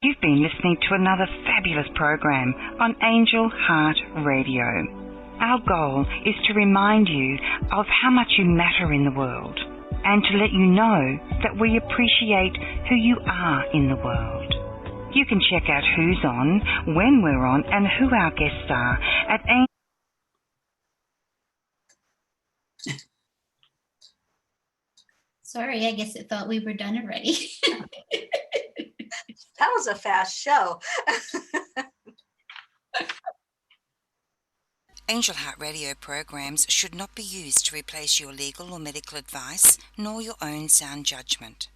You've been listening to another fabulous program on Angel Heart Radio. Our goal is to remind you of how much you matter in the world and to let you know that we appreciate who you are in the world. You can check out who's on, when we're on, and who our guests are at Sorry, I guess it thought we were done already. That was a fast show. Angel Heart Radio programs should not be used to replace your legal or medical advice, nor your own sound judgment.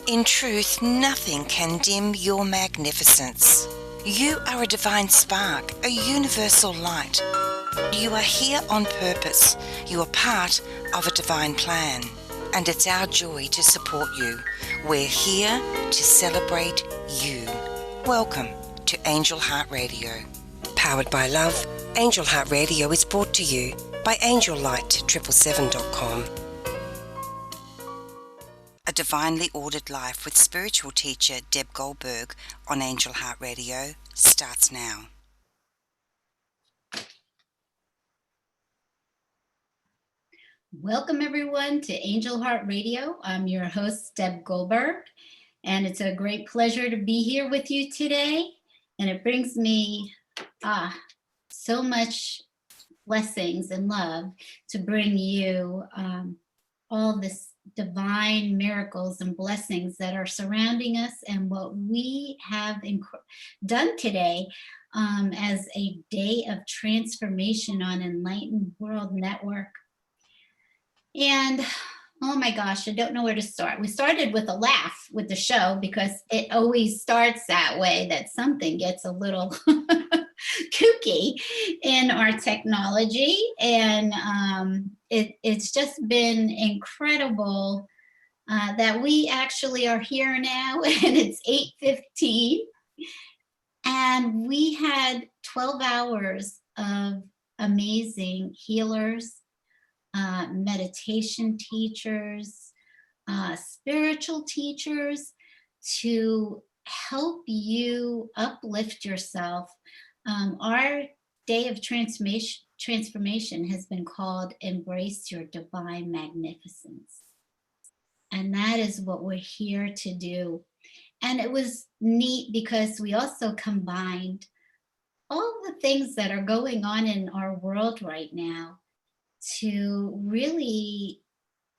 In truth, nothing can dim your magnificence. You are a divine spark, a universal light. You are here on purpose. You are part of a divine plan. And it's our joy to support you. We're here to celebrate you. Welcome to Angel Heart Radio. Powered by love, Angel Heart Radio is brought to you by AngelLight777.com. A divinely ordered life with spiritual teacher Deb Goldberg on Angel Heart Radio starts now. Welcome everyone to Angel Heart Radio. I'm your host, Deb Goldberg, and it's a great pleasure to be here with you today. And it brings me so much blessings and love to bring you all this divine miracles and blessings that are surrounding us and what we have done today as a day of transformation on Enlightened World Network. And oh my gosh, I don't know where to start. We started with a laugh with the show because it always starts that way, that something gets a little kooky in our technology. And it's just been incredible that we actually are here now, and it's 8:15. And we had 12 hours of amazing healers, meditation teachers, spiritual teachers to help you uplift yourself. Our day of transformation has been called Embrace Your Divine Magnificence. And that is what we're here to do. And it was neat because we also combined all the things that are going on in our world right now to really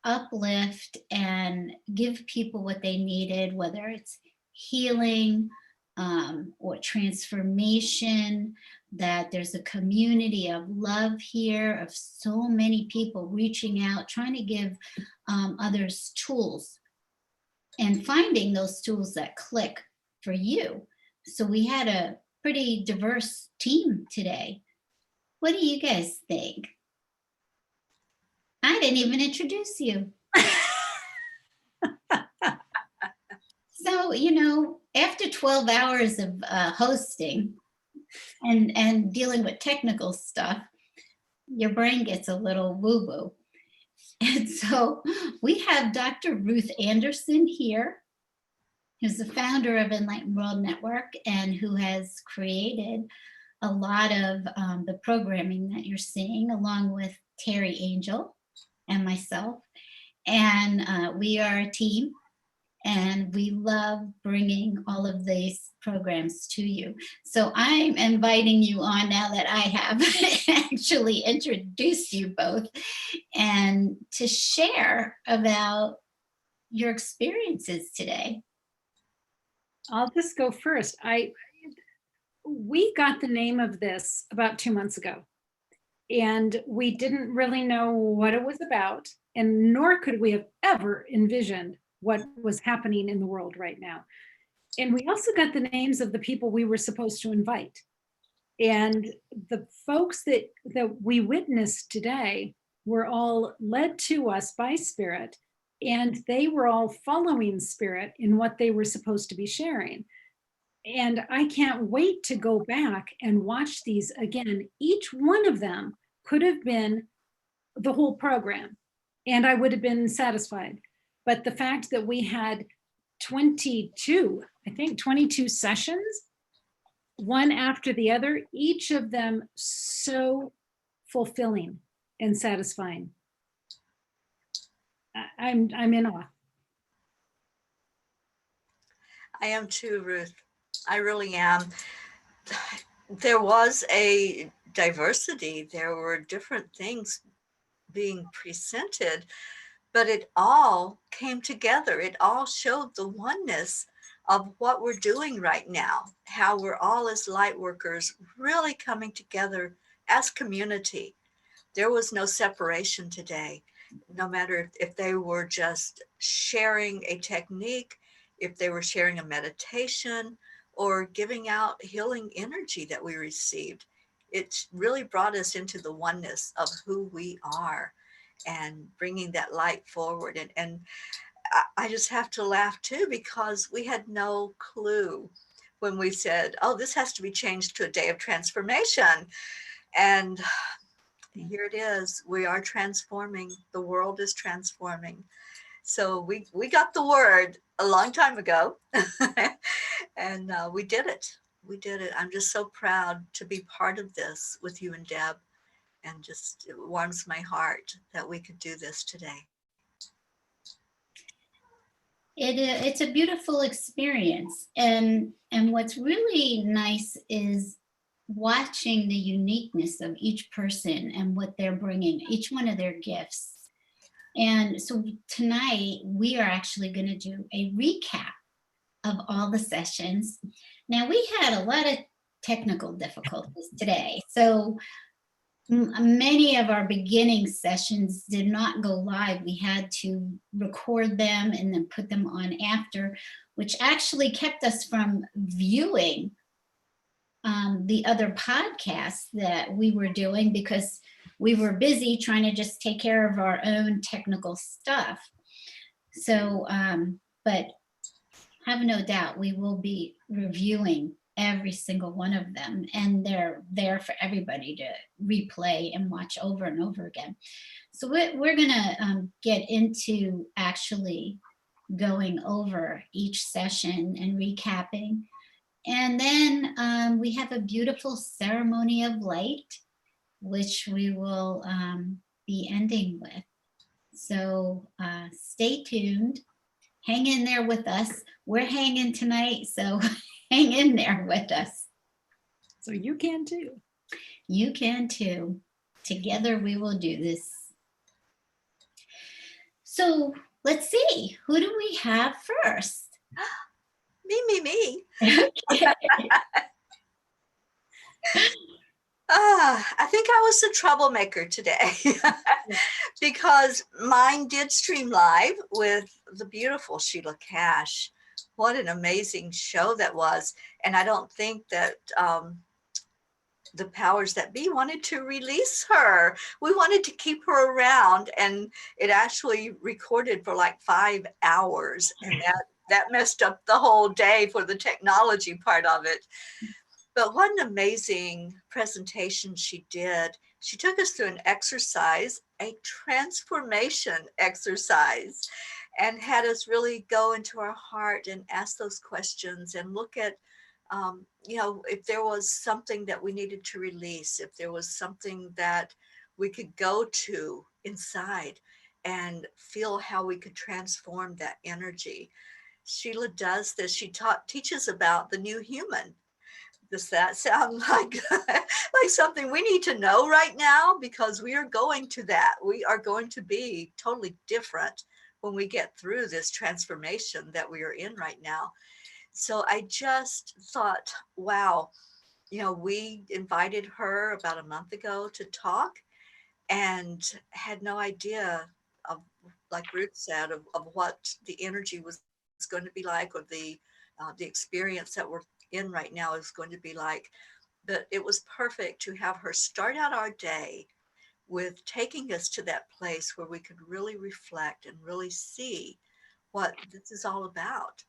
uplift and give people what they needed, whether it's healing or transformation, that there's a community of love here, of so many people reaching out, trying to give others tools and finding those tools that click for you. So we had a pretty diverse team today. What do you guys think? I didn't even introduce you. So, after 12 hours of hosting and dealing with technical stuff, your brain gets a little woo-woo. And so we have Dr. Ruth Anderson here, who's the founder of Enlightened World Network and who has created a lot of the programming that you're seeing, along with Terry Angel and myself. And we are a team, and we love bringing all of these programs to you. So I'm inviting you on now that I have actually introduced you both, and to share about your experiences today. I'll just go first. We got the name of this about 2 months ago, and we didn't really know what it was about, and nor could we have ever envisioned what was happening in the world right now. And we also got the names of the people we were supposed to invite. And the folks that we witnessed today were all led to us by Spirit, and they were all following Spirit in what they were supposed to be sharing. And I can't wait to go back and watch these again. Each one of them could have been the whole program, and I would have been satisfied. But the fact that we had 22, I I think 22 sessions, one after the other, each of them so fulfilling and satisfying. I'm in awe. I am too, Ruth. I really am. There was a diversity. There were different things being presented, but it all came together. It all showed the oneness of what we're doing right now, how we're all as light workers really coming together as community. There was no separation today, no matter if they were just sharing a technique, if they were sharing a meditation, or giving out healing energy that we received. It really brought us into the oneness of who we are and bringing that light forward. And I just have to laugh too, because we had no clue when we said, oh, this has to be changed to a day of transformation. And here it is. We are transforming. The world is transforming. So we got the word a long time ago, and we did it. We did it. I'm just so proud to be part of this with you and Deb, and just it warms my heart that we could do this today. It's a beautiful experience, and what's really nice is watching the uniqueness of each person and what they're bringing, each one of their gifts. And so tonight we are actually going to do a recap of all the sessions. Now, we had a lot of technical difficulties today, so many of our beginning sessions did not go live. We had to record them and then put them on after, which actually kept us from viewing the other podcasts that we were doing, because we were busy trying to just take care of our own technical stuff. So, but have no doubt we will be reviewing every single one of them, and they're there for everybody to replay and watch over and over again. So we're gonna get into actually going over each session and recapping. And then we have a beautiful ceremony of light, which we will be ending with. So stay tuned, hang in there with us. We're hanging tonight, so hang in there with us. So you can too. You can too. Together we will do this. So let's see, who do we have first? Me. Okay. I think I was the troublemaker today because mine did stream live with the beautiful Sheila Cash. What an amazing show that was. And I don't think that the powers that be wanted to release her. We wanted to keep her around, and it actually recorded for like 5 hours, and that messed up the whole day for the technology part of it. But what an amazing presentation she did. She took us through an exercise, a transformation exercise, and had us really go into our heart and ask those questions and look at, if there was something that we needed to release, if there was something that we could go to inside and feel how we could transform that energy. Sheila does this. She teaches about the new human. Does that sound like something we need to know right now? Because we are going to that. We are going to be totally different when we get through this transformation that we are in right now. So I just thought, wow, we invited her about a month ago to talk and had no idea of, like Ruth said, of what the energy was going to be like, or the experience that we're in right now is going to be like. But it was perfect to have her start out our day with taking us to that place where we could really reflect and really see what this is all about,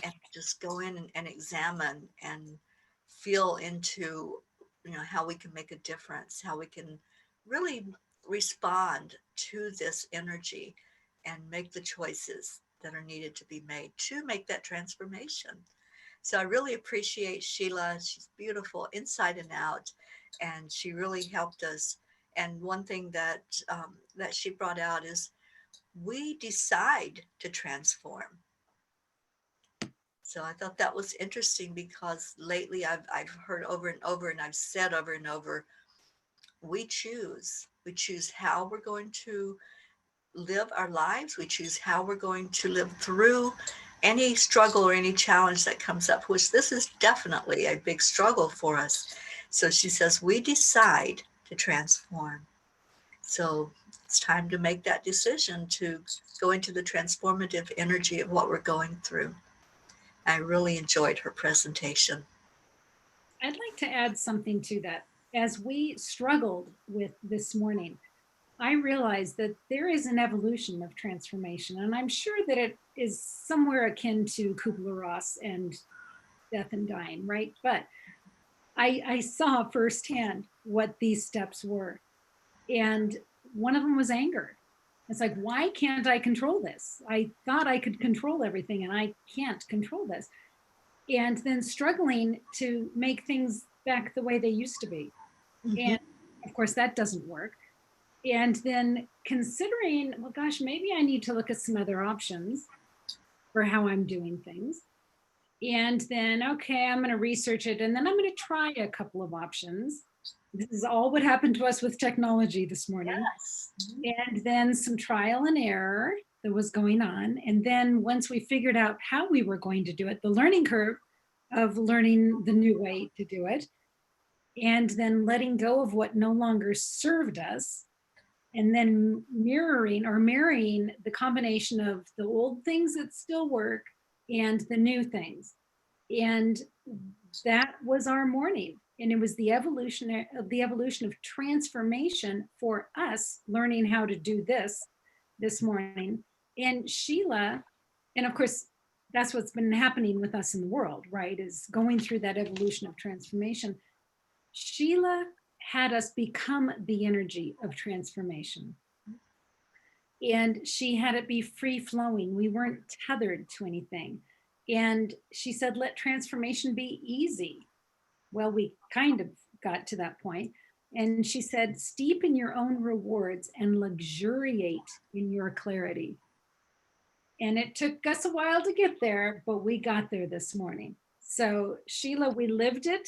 and just go in and examine and feel into how we can make a difference, how we can really respond to this energy and make the choices that are needed to be made to make that transformation. So I really appreciate Sheila. She's beautiful inside and out, and she really helped us. And one thing that that she brought out is we decide to transform. So I thought that was interesting because lately I've heard over and over, and I've said over and over, we choose. We choose how we're going to live our lives. We choose how we're going to live through any struggle or any challenge that comes up, which this is definitely a big struggle for us. So she says, we decide to transform. So it's time to make that decision to go into the transformative energy of what we're going through. I really enjoyed her presentation. I'd like to add something to that. As we struggled with this morning, I realized that there is an evolution of transformation, and I'm sure that it is somewhere akin to Kubler-Ross and death and dying, right? But I saw firsthand what these steps were. And one of them was anger. It's like, why can't I control this? I thought I could control everything, and I can't control this. And then struggling to make things back the way they used to be. Mm-hmm. And of course, that doesn't work. And then considering, well, gosh, maybe I need to look at some other options for how I'm doing things. And then, okay, I'm going to research it. And then I'm going to try a couple of options. This is all what happened to us with technology this morning. Yes. And then some trial and error that was going on. And then once we figured out how we were going to do it, the learning curve of learning the new way to do it, and then letting go of what no longer served us, and then mirroring or marrying the combination of the old things that still work and the new things. And that was our morning. And it was the evolution of transformation for us learning how to do this morning. And Sheila, and of course, that's what's been happening with us in the world, right? Is going through that evolution of transformation. Sheila had us become the energy of transformation. And she had it be free flowing. We weren't tethered to anything. And she said, let transformation be easy. Well, we kind of got to that point. And she said, steep in your own rewards and luxuriate in your clarity. And it took us a while to get there, but we got there this morning. So Sheila, we lived it.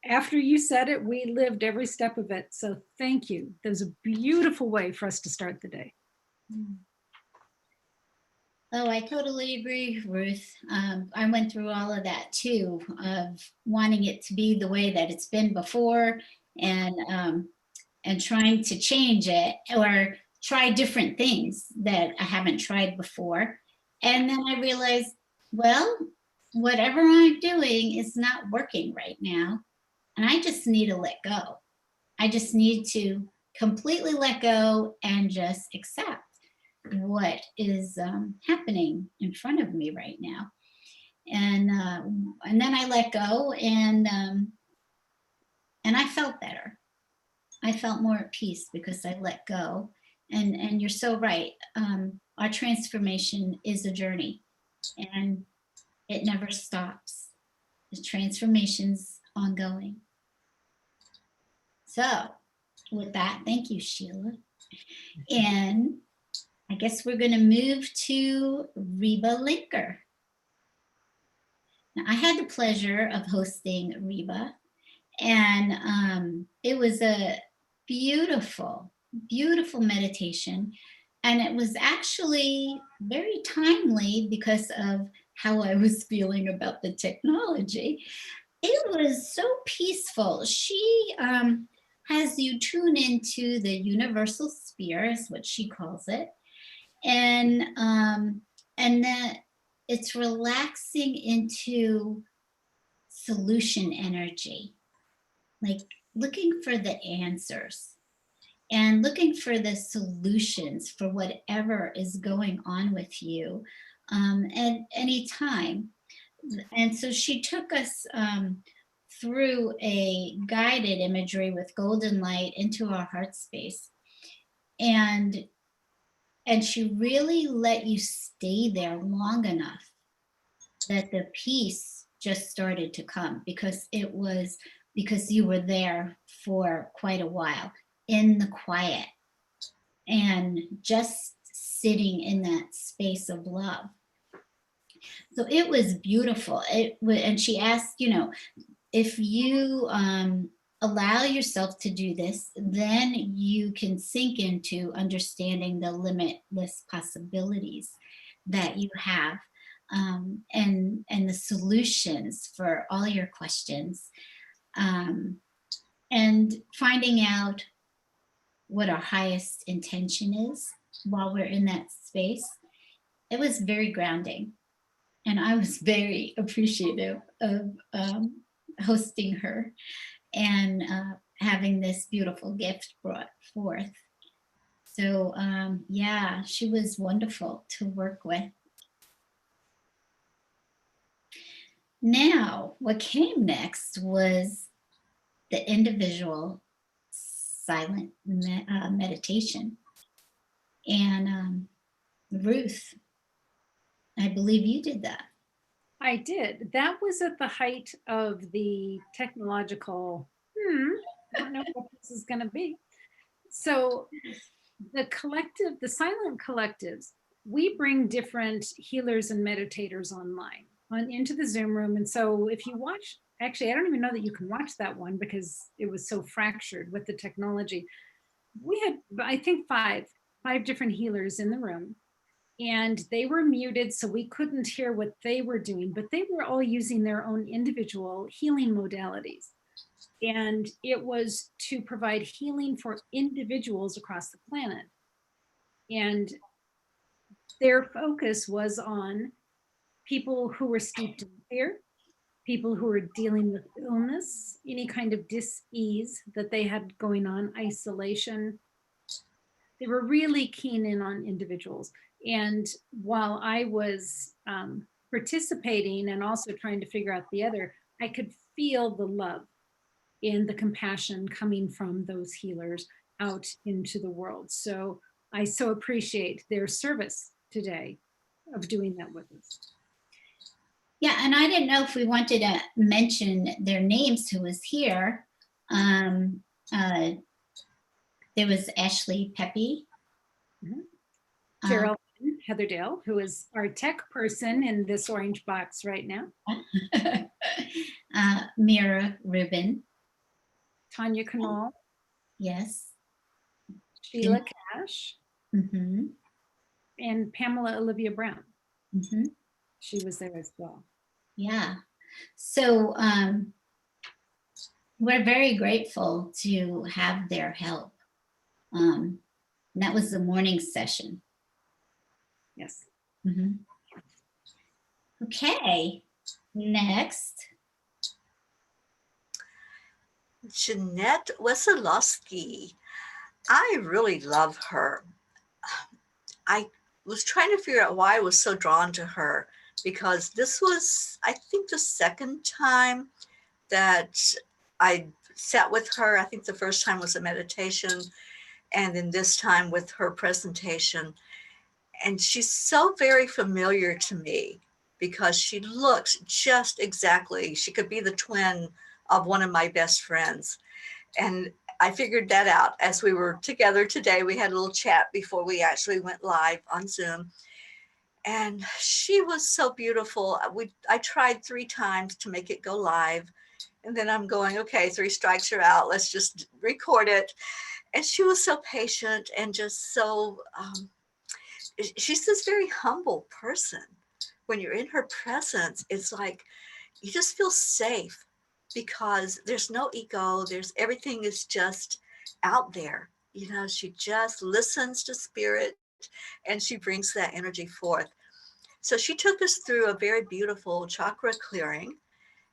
After you said it, we lived every step of it. So thank you. That was a beautiful way for us to start the day. Oh, I totally agree, Ruth. I went through all of that too, of wanting it to be the way that it's been before, and trying to change it or try different things that I haven't tried before. And then I realized, well, whatever I'm doing is not working right now. And I just need to let go. I just need to completely let go and just accept what is happening in front of me right now. And then I let go, and I felt better. I felt more at peace because I let go. And you're so right. Our transformation is a journey, and it never stops. The transformation's ongoing. So with that, thank you, Sheila. And I guess we're going to move to Reba Linker. Now, I had the pleasure of hosting Reba, and it was a beautiful, beautiful meditation. And it was actually very timely because of how I was feeling about the technology. It was so peaceful. She has you tune into the universal sphere, is what she calls it. And then it's relaxing into solution energy, like looking for the answers and looking for the solutions for whatever is going on with you at any time. And so she took us through a guided imagery with golden light into our heart space. And she really let you stay there long enough that the peace just started to come, because you were there for quite a while in the quiet and just sitting in that space of love. So it was beautiful. And she asked, if you allow yourself to do this, then you can sink into understanding the limitless possibilities that you have, and the solutions for all your questions, and finding out what our highest intention is while we're in that space. It was very grounding, and I was very appreciative of hosting her and having this beautiful gift brought forth. So yeah, she was wonderful to work with. Now, what came next was the individual silent meditation. And Ruth, I believe you did that. I did. That was at the height of the technological, I don't know what this is going to be. So the collective, the silent collectives, we bring different healers and meditators online into the Zoom room. And so if you watch, actually, I don't even know that you can watch that one because it was so fractured with the technology. We had, I think, five different healers in the room, and they were muted, so we couldn't hear what they were doing, but they were all using their own individual healing modalities. And it was to provide healing for individuals across the planet. And their focus was on people who were steeped in fear, people who were dealing with illness, any kind of dis-ease that they had going on, isolation. They were really keen in on individuals. And while I was participating and also trying to figure out the other, I could feel the love and the compassion coming from those healers out into the world. So I so appreciate their service today of doing that with us. Yeah, and I didn't know if we wanted to mention their names who was here. There was Ashley Pepe. Geraldine Heatherdale, who is our tech person in this orange box right now. Mira Rubin. Tanya Canal. Yes. Sheila Cash. Mm-hmm. And Pamela Olivia Brown. Mm-hmm. She was there as well. Yeah. So we're very grateful to have their help. And that was the morning session. Yes. Mm-hmm. Okay. Next. Jeanette Wesolowski. I really love her. I was trying to figure out why I was so drawn to her, because this was, I think, the second time that I sat with her. I think the first time was a meditation, and then this time with her presentation. And she's so very familiar to me because she looks just exactly, she could be the twin of one of my best friends. And I figured that out as we were together today. We had a little chat before we actually went live on Zoom. And she was so beautiful. I tried 3 times to make it go live. And then I'm going, okay, 3 strikes are out. Let's just record it. And she was so patient and just so, she's this very humble person. When you're in her presence, it's like you just feel safe because there's no ego. Everything is just out there. You know, she just listens to spirit and she brings that energy forth. So she took us through a very beautiful chakra clearing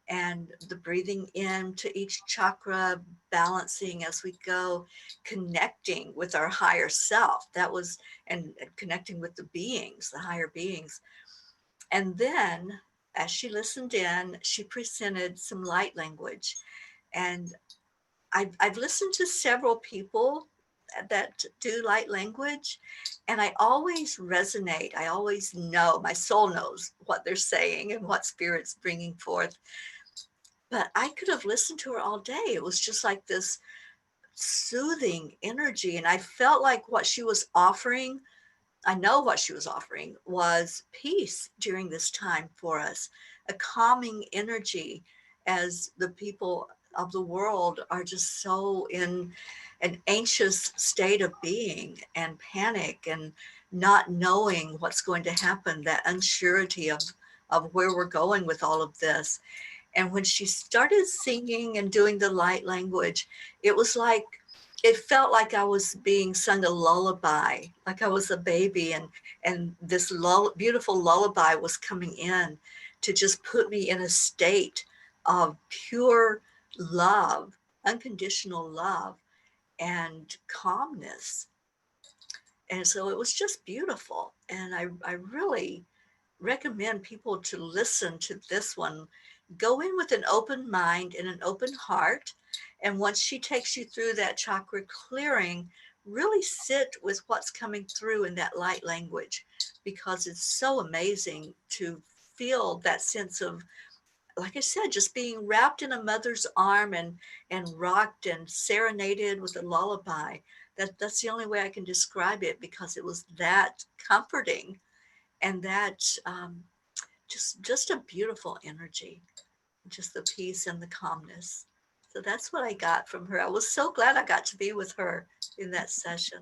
and the breathing into each chakra, balancing as we go, connecting with our higher self. That was, and connecting with the beings, the higher beings. And then as she listened in, she presented some light language. And I've listened to several people that do light language, and I always resonate. I always know, my soul knows what they're saying and what spirit's bringing forth. But I could have listened to her all day. It was just like this soothing energy, and I felt like what she was offering, I know what she was offering was peace during this time for us, a calming energy, as the people of the world are just so in an anxious state of being and panic and not knowing what's going to happen, that unsurety of where we're going with all of this. And when she started singing and doing the light language, it was like, it felt like I was being sung a lullaby, like I was a baby, and this beautiful lullaby was coming in to just put me in a state of pure love, unconditional love, and calmness. And so it was just beautiful. And I really recommend people to listen to this one. Go in with an open mind and an open heart. And once she takes you through that chakra clearing, really sit with what's coming through in that light language, because it's so amazing to feel that sense of, like I said, just being wrapped in a mother's arm and rocked and serenaded with a lullaby. That's the only way I can describe it, because it was that comforting and that just a beautiful energy, just the peace and the calmness. So that's what I got from her. I was so glad I got to be with her in that session.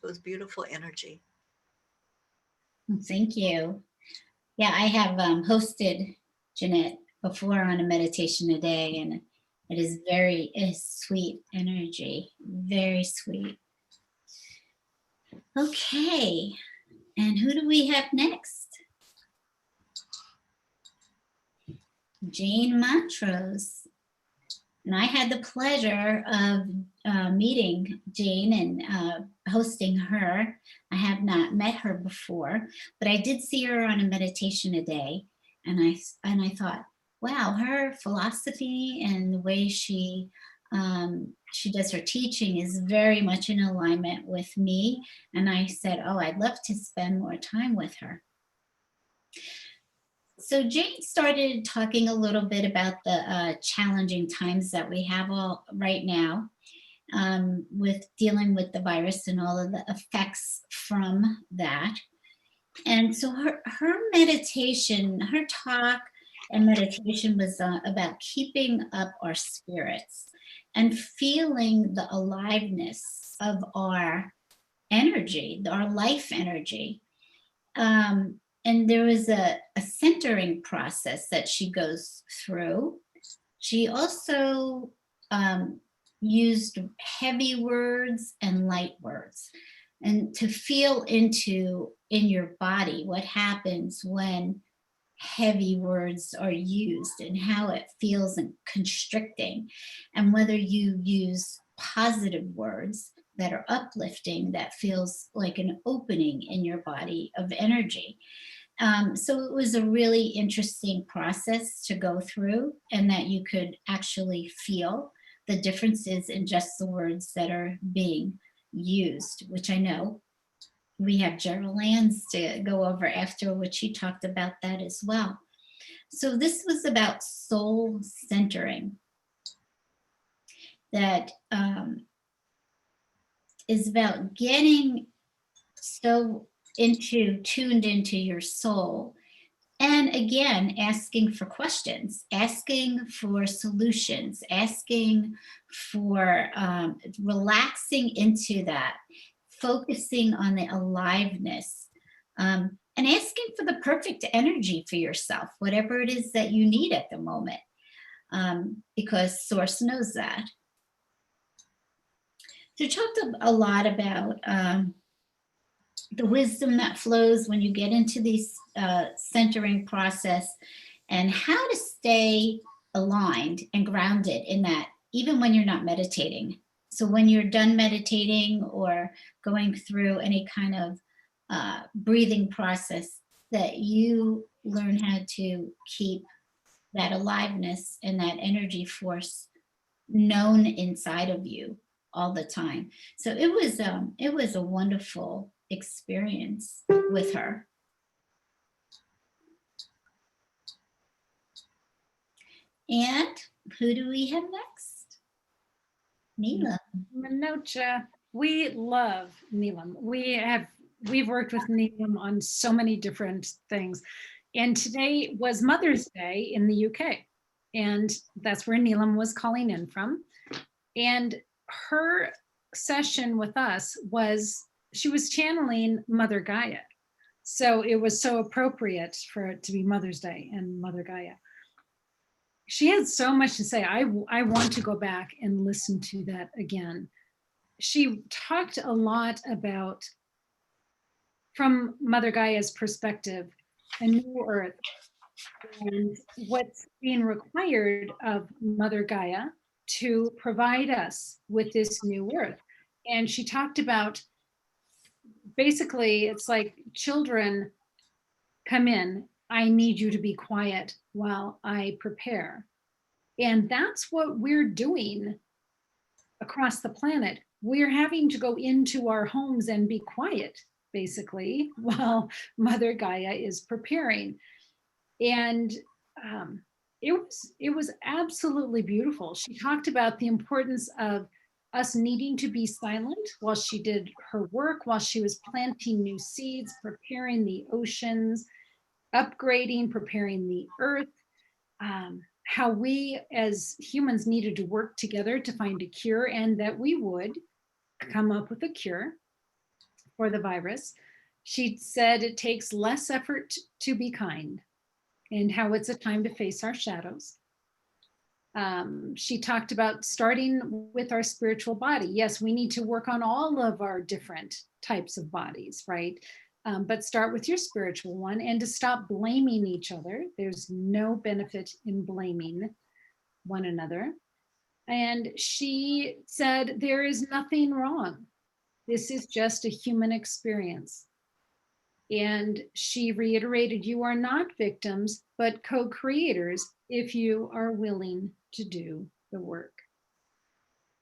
It was beautiful energy. Thank you. Yeah, I have hosted Jeanette before on a meditation a day, and it is very sweet energy, very sweet. Okay, and who do we have next? Jane Montrose. And I had the pleasure of meeting Jane and hosting her. I have not met her before, but I did see her on a meditation a day, and I thought, wow, her philosophy and the way she does her teaching is very much in alignment with me. And I said, oh, I'd love to spend more time with her. So Jane started talking a little bit about the challenging times that we have all right now with dealing with the virus and all of the effects from that. And so her meditation, her talk and meditation was about keeping up our spirits and feeling the aliveness of our energy, our life energy. And there was a centering process that she goes through. She also used heavy words and light words, and to feel into in your body what happens when heavy words are used and how it feels and constricting, and whether you use positive words that are uplifting, that feels like an opening in your body of energy. So it was a really interesting process to go through, and that you could actually feel the differences in just the words that are being used, which I know we have Gerald Lands to go over after, which she talked about that as well. So this was about soul centering, that is about getting so tuned into your soul. And again, asking for questions, asking for solutions, asking for relaxing into that, focusing on the aliveness, and asking for the perfect energy for yourself, whatever it is that you need at the moment, because Source knows that. So we talked a lot about the wisdom that flows when you get into these centering process, and how to stay aligned and grounded in that, even when you're not meditating. So when you're done meditating or going through any kind of breathing process, that you learn how to keep that aliveness and that energy force known inside of you all the time. So it was a wonderful experience with her. And who do we have next? Neelam. Manocha. We love Neelam. We've worked with Neelam on so many different things. And today was Mother's Day in the UK. And that's where Neelam was calling in from. And her session with us she was channeling Mother Gaia. So it was so appropriate for it to be Mother's Day and Mother Gaia. She had so much to say. I want to go back and listen to that again. She talked a lot about, from Mother Gaia's perspective, a new earth and what's being required of Mother Gaia to provide us with this new earth. And she talked about, basically, it's like children come in, I need you to be quiet while I prepare. And that's what we're doing across the planet. We're having to go into our homes and be quiet, basically, while Mother Gaia is preparing. And it was absolutely beautiful. She talked about the importance of us needing to be silent while she did her work, while she was planting new seeds, preparing the oceans, upgrading, preparing the earth, how we as humans needed to work together to find a cure, and that we would come up with a cure for the virus. She said it takes less effort to be kind, and how it's a time to face our shadows. She talked about starting with our spiritual body. Yes, we need to work on all of our different types of bodies, right? But start with your spiritual one, and to stop blaming each other. There's no benefit in blaming one another. And she said, there is nothing wrong. This is just a human experience. And she reiterated, you are not victims, but co-creators if you are willing to do the work.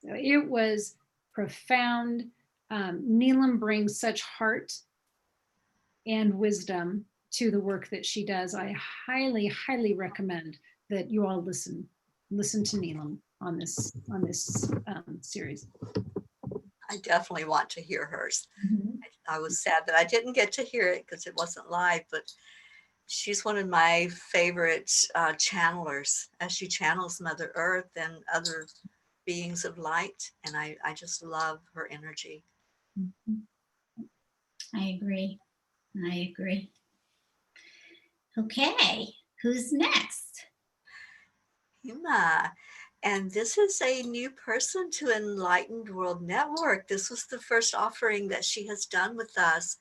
So it was profound. Neelam brings such heart and wisdom to the work that she does. I highly, highly recommend that you all listen to Neelam on this series. I definitely want to hear hers. Mm-hmm. I was sad that I didn't get to hear it because it wasn't live, but she's one of my favorite channelers, as she channels Mother Earth and other beings of light. And I just love her energy. Mm-hmm. I agree. Okay, who's next? Hima. And this is a new person to Enlightened World Network. This was the first offering that she has done with us.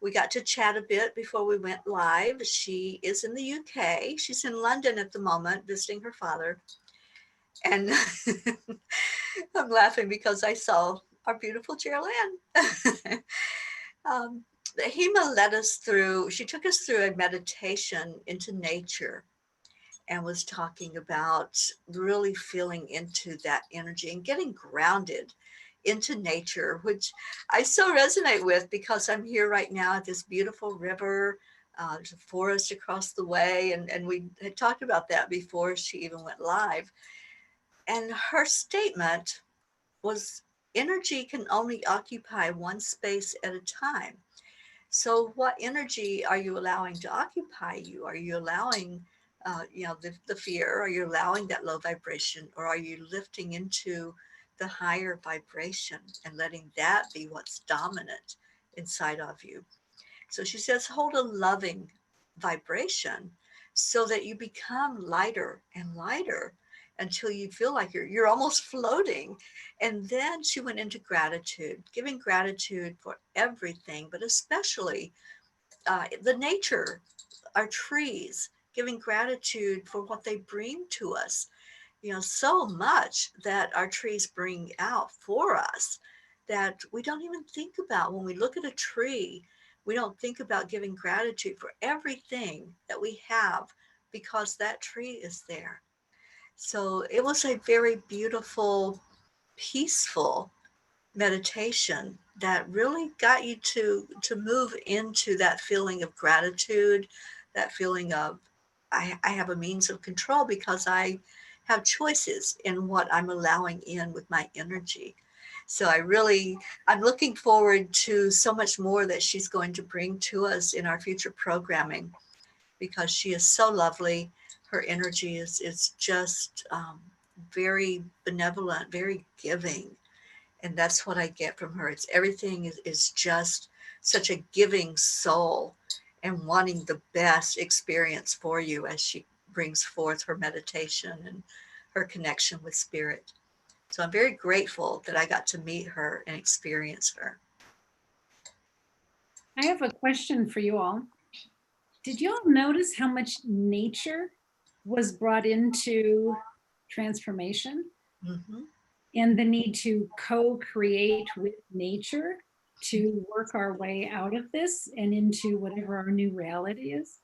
We got to chat a bit before we went live. She is in the UK. She's in London at the moment, visiting her father. And I'm laughing because I saw our beautiful Geraldine. Hima led us through, she took us through a meditation into nature, and was talking about really feeling into that energy and getting grounded into nature, which I so resonate with because I'm here right now at this beautiful river. There's a forest across the way, and we had talked about that before she even went live. And her statement was, energy can only occupy one space at a time. So what energy are you allowing to occupy you? Are you allowing the fear? Are you allowing that low vibration, or are you lifting into the higher vibration and letting that be what's dominant inside of you? So she says, hold a loving vibration so that you become lighter and lighter until you feel like you're almost floating. And then she went into gratitude, giving gratitude for everything, but especially the nature, our trees, giving gratitude for what they bring to us. So much that our trees bring out for us that we don't even think about. When we look at a tree, we don't think about giving gratitude for everything that we have because that tree is there. So it was a very beautiful, peaceful meditation that really got you to move into that feeling of gratitude, that feeling of I have a means of control because I have choices in what I'm allowing in with my energy. So I'm looking forward to so much more that she's going to bring to us in our future programming, because she is so lovely. Her energy is just very benevolent, very giving. And that's what I get from her. It's everything is just such a giving soul and wanting the best experience for you as she brings forth her meditation and her connection with spirit. So I'm very grateful that I got to meet her and experience her. I have a question for you all. Did you all notice how much nature was brought into transformation? Mm-hmm. And the need to co-create with nature to work our way out of this and into whatever our new reality is?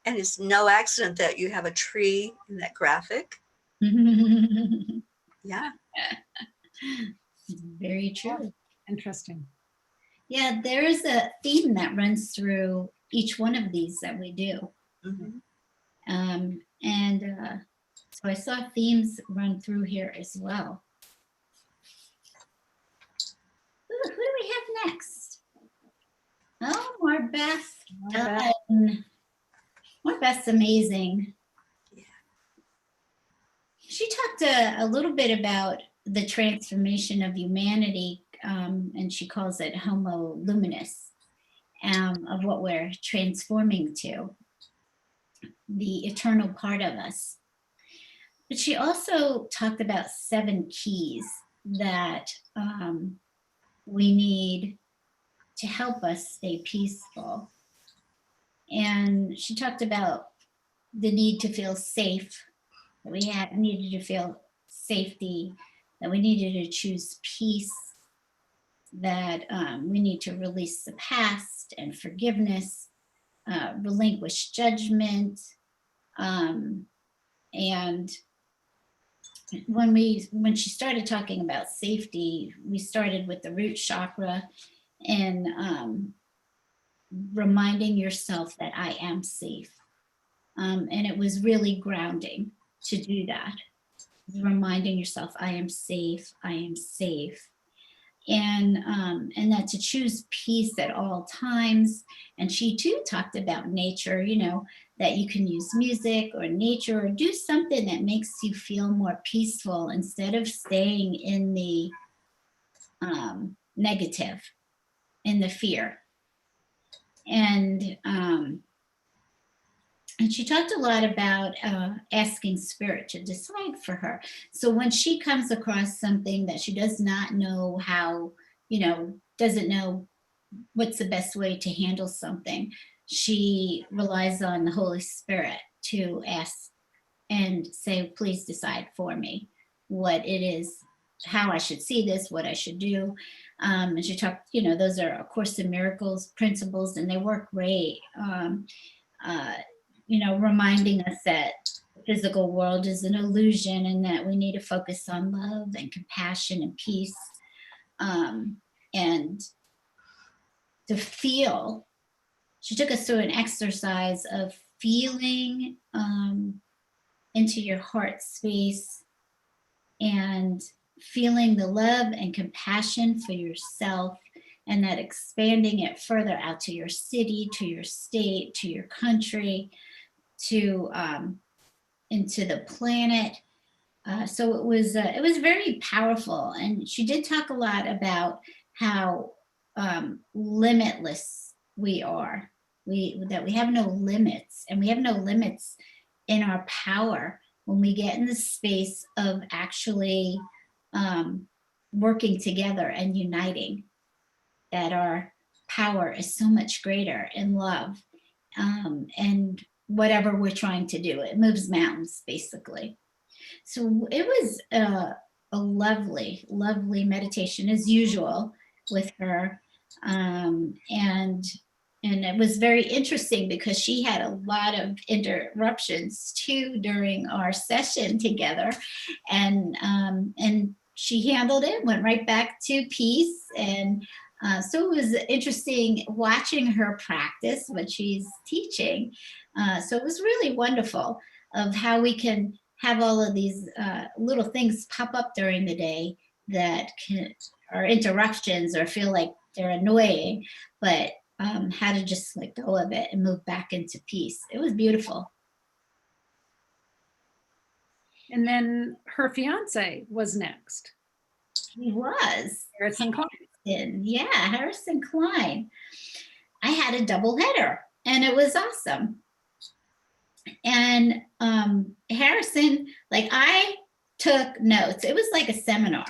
And it's no accident that you have a tree in that graphic. Yeah. Very true. Interesting. Yeah, there is a theme that runs through each one of these that we do. Mm-hmm. So I saw themes run through here as well. Ooh, who do we have next? Oh, Marbeth. Done. Marbeth's amazing. Yeah. She talked a little bit about the transformation of humanity, and she calls it Homo Luminous, of what we're transforming to, the eternal part of us. But she also talked about 7 keys that we need to help us stay peaceful. And she talked about the need to feel safe, that we needed to feel safety, that we needed to choose peace, that we need to release the past and forgiveness, relinquish judgment. And when she started talking about safety, we started with the root chakra and reminding yourself that I am safe. And it was really grounding to do that. Reminding yourself, I am safe, I am safe. And that to choose peace at all times. And she too talked about nature, that you can use music or nature or do something that makes you feel more peaceful instead of staying in the negative, in the fear. And she talked a lot about asking spirit to decide for her. So when she comes across something that she does not know how, doesn't know what's the best way to handle something, she relies on the Holy Spirit to ask and say, please decide for me what it is, how I should see this, what I should do. And she talked, those are A Course in Miracles principles, and they work great. Reminding us that the physical world is an illusion and that we need to focus on love and compassion and peace. And to feel, she took us through an exercise of feeling into your heart space and feeling the love and compassion for yourself, and that expanding it further out to your city, to your state, to your country, to into the planet. So it was very powerful. And she did talk a lot about how limitless we are. That we have no limits, and we have no limits in our power when we get in the space of actually working together and uniting, that our power is so much greater in love. And whatever we're trying to do, it moves mountains, basically. So it was a lovely, lovely meditation as usual with her. And it was very interesting because she had a lot of interruptions too during our session together. And she handled it, went right back to peace. And so it was interesting watching her practice what she's teaching. So it was really wonderful of how we can have all of these little things pop up during the day that are interruptions or feel like they're annoying, but how to just let go of it and move back into peace. It was beautiful. And then her fiance was next. He was. Harrison Klein. Yeah, Harrison Klein. I had a double header and it was awesome. And Harrison, like I took notes. It was like a seminar.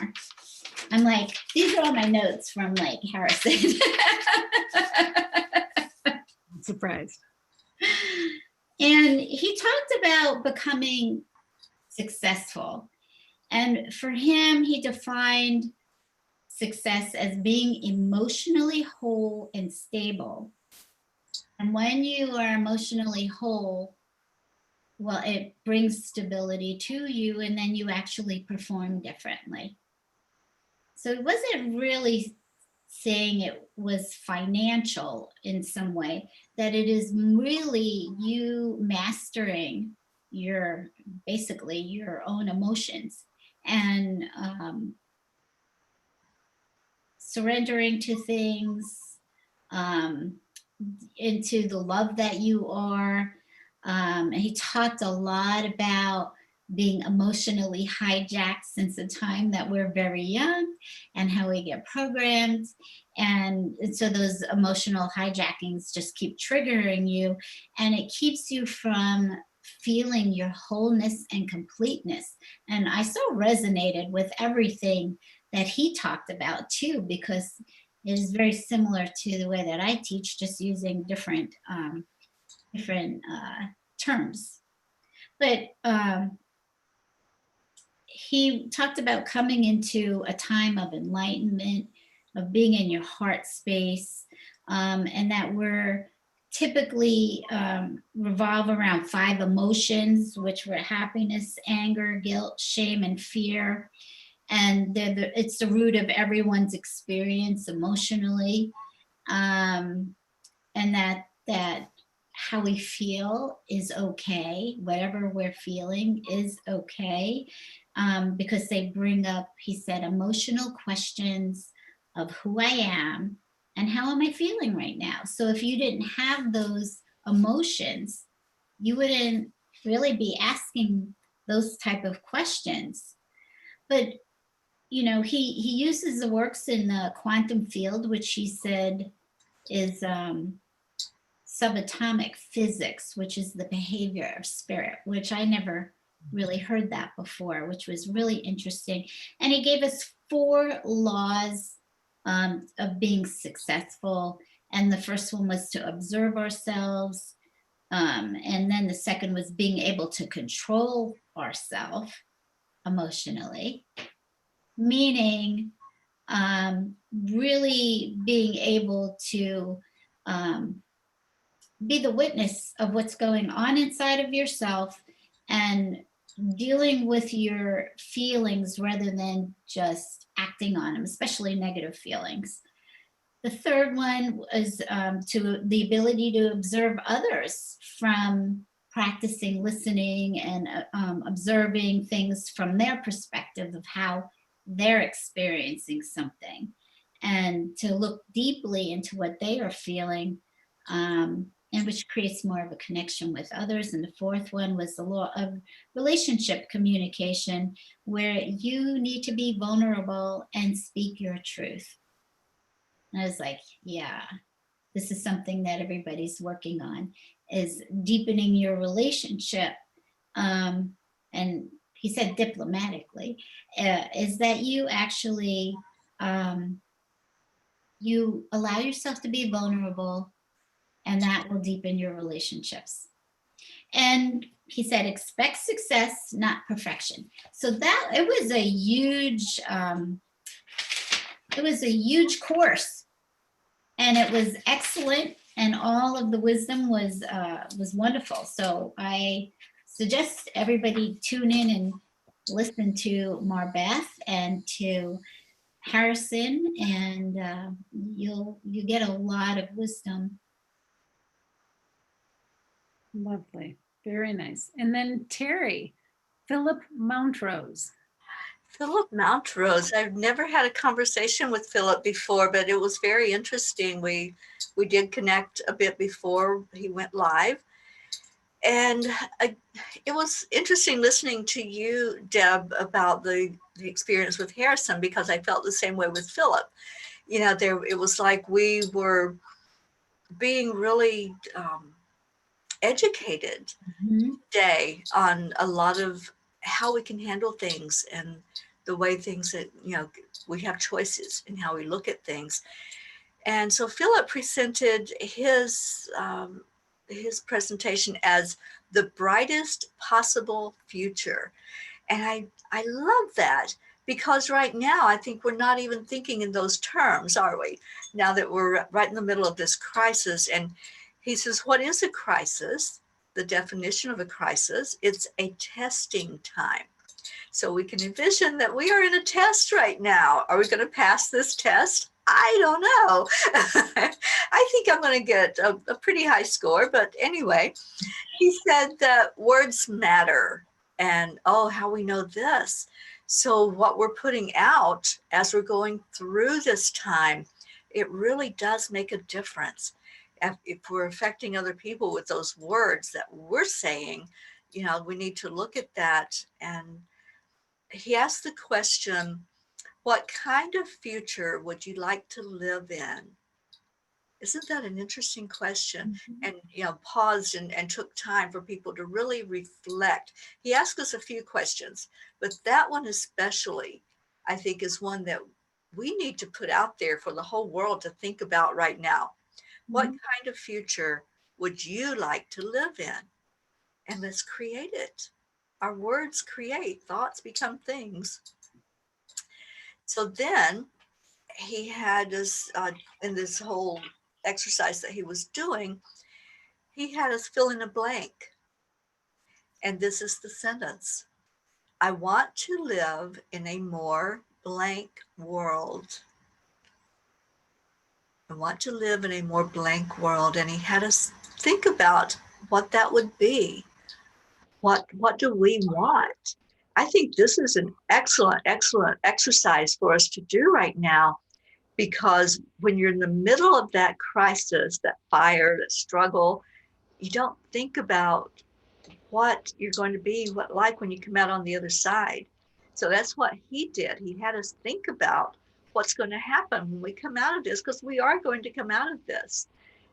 I'm like, these are all my notes from like Harrison. I'm surprised. And he talked about becoming successful. And for him, he defined success as being emotionally whole and stable. And when you are emotionally whole, well, it brings stability to you, and then you actually perform differently. So it wasn't really saying it was financial in some way, that it is really you mastering basically your own emotions and surrendering to things, into the love that you are. And he talked a lot about being emotionally hijacked since the time that we're very young and how we get programmed. And so those emotional hijackings just keep triggering you, and it keeps you from feeling your wholeness and completeness. And I so resonated with everything that he talked about too, because it is very similar to the way that I teach, just using different terms. But he talked about coming into a time of enlightenment, of being in your heart space, and that we're typically revolve around 5 emotions, which were happiness, anger, guilt, shame, and fear. And it's the root of everyone's experience emotionally. And that how we feel is okay. Whatever we're feeling is okay, because they bring up, he said, emotional questions of who I am and how am I feeling right now. So if you didn't have those emotions, you wouldn't really be asking those type of questions. But you know, he uses the works in the quantum field, which he said is subatomic physics, which is the behavior of spirit, which I never really heard that before, which was really interesting. And he gave us 4 laws of being successful. And the first one was to observe ourselves. And then the second was being able to control ourselves emotionally, meaning really being able to be the witness of what's going on inside of yourself and dealing with your feelings rather than just acting on them, especially negative feelings. The third one is to the ability to observe others, from practicing listening and observing things from their perspective of how they're experiencing something, and to look deeply into what they are feeling, and which creates more of a connection with others. And the fourth one was the law of relationship communication, where you need to be vulnerable and speak your truth. And I was like, yeah, this is something that everybody's working on, is deepening your relationship. And he said diplomatically, is that you actually, you allow yourself to be vulnerable, and that will deepen your relationships. And he said, expect success, not perfection. So that, it was a huge course, and it was excellent, and all of the wisdom was wonderful. So I suggest everybody tune in and listen to Marbeth and to Harrison, and you get a lot of wisdom. Lovely. Very nice. And then Terry, Philip Montrose. Philip Montrose. I've never had a conversation with Philip before, but it was very interesting. We did connect a bit before he went live. And it was interesting listening to you, Deb, about the experience with Harrison, because I felt the same way with Philip. You know, it was like we were being really educated today on a lot of how we can handle things and the way things that, you know, we have choices in how we look at things. And so Philip presented his presentation as the brightest possible future. And I love that, because right now I think we're not even thinking in those terms, are we? Now that we're right in the middle of this crisis. And he says, what is a crisis? The definition of a crisis, it's a testing time. So we can envision that we are in a test right now. Are we going to pass this test? I don't know. I think I'm going to get a pretty high score. But anyway, he said that words matter. And oh, how we know this. So what we're putting out as we're going through this time, it really does make a difference. If we're affecting other people with those words that we're saying, you know, we need to look at that. And he asked the question, what kind of future would you like to live in? Isn't that an interesting question? And, you know, paused and took time for people to really reflect. He asked us a few questions, but that one especially, I think, is one that we need to put out there for the whole world to think about right now. What kind of future would you like to live in? And let's create it. Our words create, thoughts become things. So then he had us in this whole exercise that he was doing, he had us fill in a blank. And this is the sentence. I want to live in a more blank world. I want to live in a more blank world. And he had us think about what that would be. What do we want? I think this is an excellent exercise for us to do right now, because when you're in the middle of that crisis, that fire, that struggle, you don't think about what you're going to be like when you come out on the other side. So that's what he did. He had us think about what's going to happen when we come out of this, because we are going to come out of this.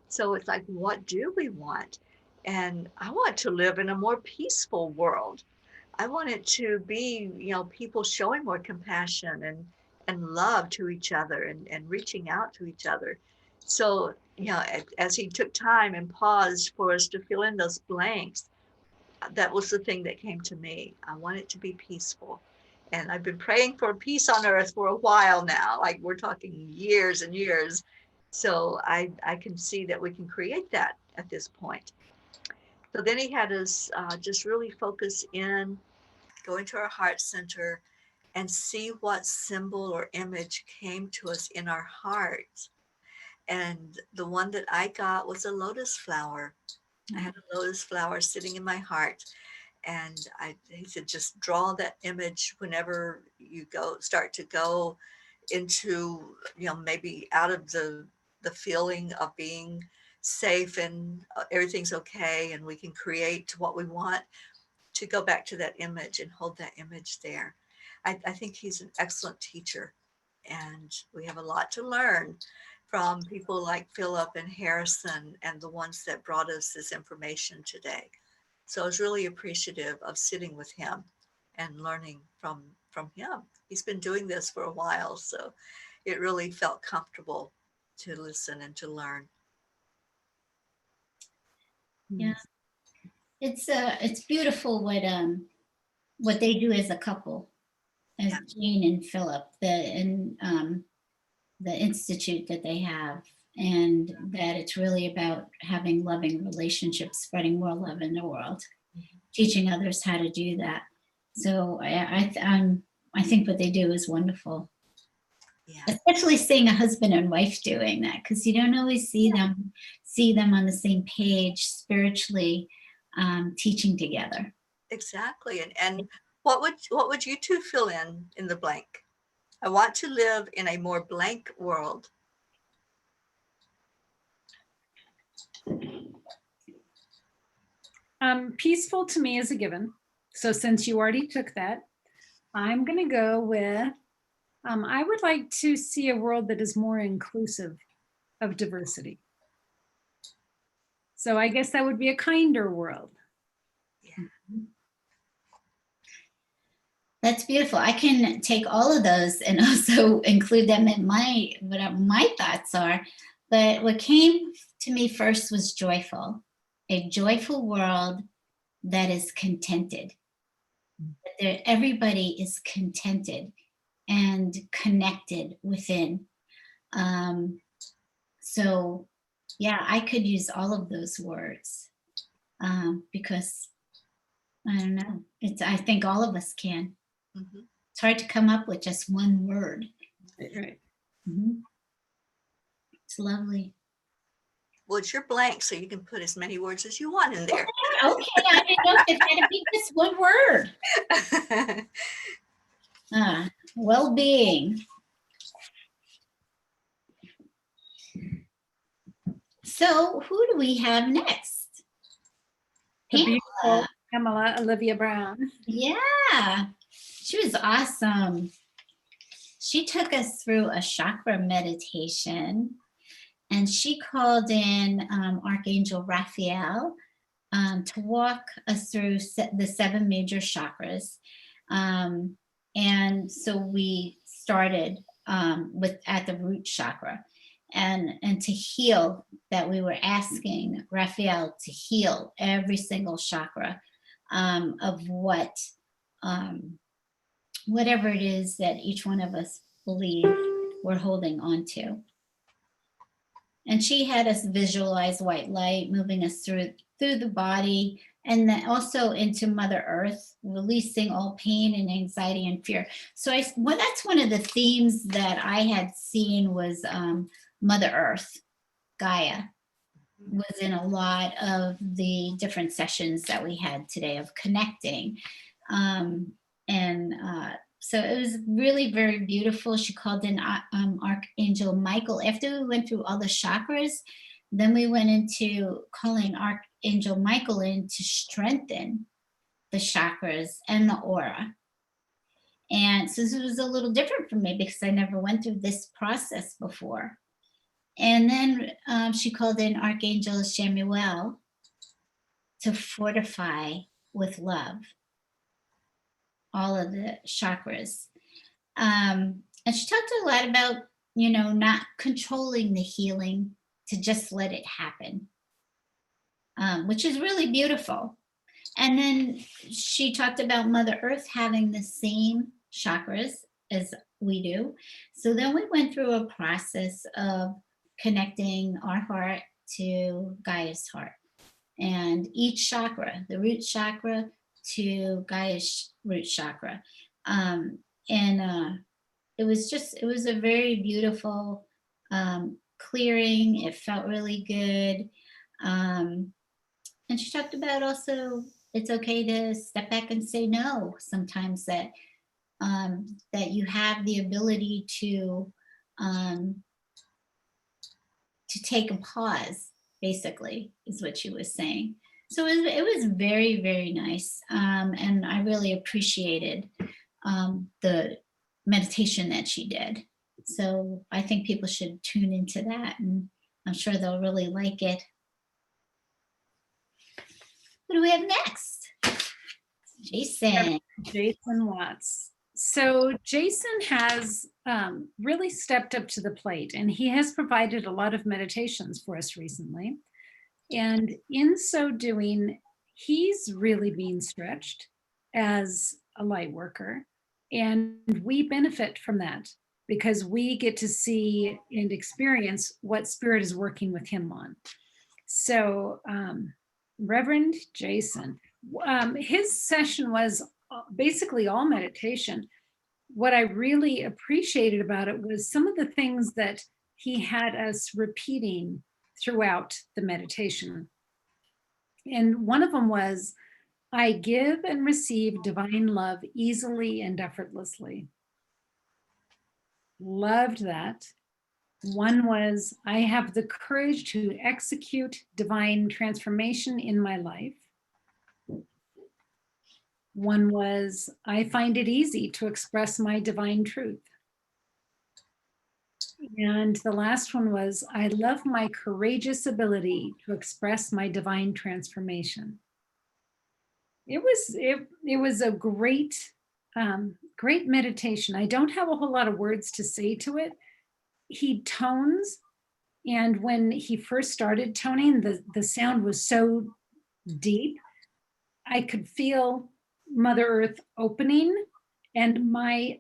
So it's like, what do we want? And I want to live in a more peaceful world. I want it to be, you know, people showing more compassion and love to each other and reaching out to each other. So, you know, as he took time and paused for us to fill in those blanks, that was the thing that came to me. I want it to be peaceful. And I've been praying for peace on earth for a while now, like we're talking years and years. So I can see that we can create that at this point. So then he had us just really focus in, go into our heart center and see what symbol or image came to us in our heart. And the one that I got was a lotus flower. I had a lotus flower sitting in my heart. And he said, just draw that image whenever you start to go into, you know, maybe out of the feeling of being safe and everything's okay, and we can create what we want, to go back to that image and hold that image there. I think he's an excellent teacher, and we have a lot to learn from people like Philip and Harrison and the ones that brought us this information today. So I was really appreciative of sitting with him and learning from him. He's been doing this for a while, so it really felt comfortable to listen and to learn. Yeah, it's beautiful what they do as a couple, as Jane and Philip, the institute that they have, and that it's really about having loving relationships, spreading more love in the world, teaching others how to do that. So I think what they do is wonderful, Yeah, especially seeing a husband and wife doing that, because you don't always see them on the same page spiritually, teaching together. exactly. And what would you two fill in the blank? I want to live in a more blank world. Peaceful to me is a given. So since you already took that, I'm going to go with, I would like to see a world that is more inclusive of diversity. So I guess that would be a kinder world. Yeah. That's beautiful. I can take all of those and also include them in whatever my thoughts are. But what came to me first was joyful, a joyful world that is contented. That everybody is contented and connected within. So yeah, I could use all of those words because I don't know. I think all of us can. Mm-hmm. It's hard to come up with just one word. Right. Mm-hmm. It's lovely. Well, it's your blank, so you can put as many words as you want in there. Okay, I didn't know if it had to be just one word. Well-being. So who do we have next? The Pamela. beautiful Pamela Olivia Brown. Yeah, she was awesome. She took us through a chakra meditation, and she called in Archangel Raphael to walk us through the 7 major chakras. And so we started at the root chakra, and to heal that, we were asking Raphael to heal every single chakra of whatever it is that each one of us believe we're holding on to. And she had us visualize white light moving us through the body, and then also into Mother Earth, releasing all pain and anxiety and fear. So that's one of the themes that I had seen was Mother Earth, Gaia, was in a lot of the different sessions that we had today of connecting. So it was really very beautiful. She called in Archangel Michael. After we went through all the chakras, then we went into calling Archangel Michael in to strengthen the chakras and the aura. And so this was a little different for me because I never went through this process before. And then she called in Archangel Samuel to fortify with love all of the chakras. And she talked a lot about, not controlling the healing, to just let it happen, which is really beautiful. And then she talked about Mother Earth having the same chakras as we do. So then we went through a process of connecting our heart to Gaia's heart. And each chakra, the root chakra to Gaia's root chakra. It was a very beautiful clearing. It felt really good. And she talked about also, it's okay to step back and say no sometimes, that you have the ability to take a pause, basically, is what she was saying. So it was very, very nice. And I really appreciated the meditation that she did. So I think people should tune into that, and I'm sure they'll really like it. What do we have next? Jason. Jason Watts. So Jason has really stepped up to the plate, and he has provided a lot of meditations for us recently. And in so doing, he's really being stretched as a light worker. And we benefit from that because we get to see and experience what Spirit is working with him on. So Reverend Jason, his session was basically all meditation. What I really appreciated about it was some of the things that he had us repeating throughout the meditation. And one of them was, I give and receive divine love easily and effortlessly. Loved that. One was, I have the courage to execute divine transformation in my life. One was, I find it easy to express my divine truth. And the last one was, I love my courageous ability to express my divine transformation. It was a great meditation. I don't have a whole lot of words to say to it. He tones, and when he first started toning, the sound was so deep. I could feel Mother Earth opening and my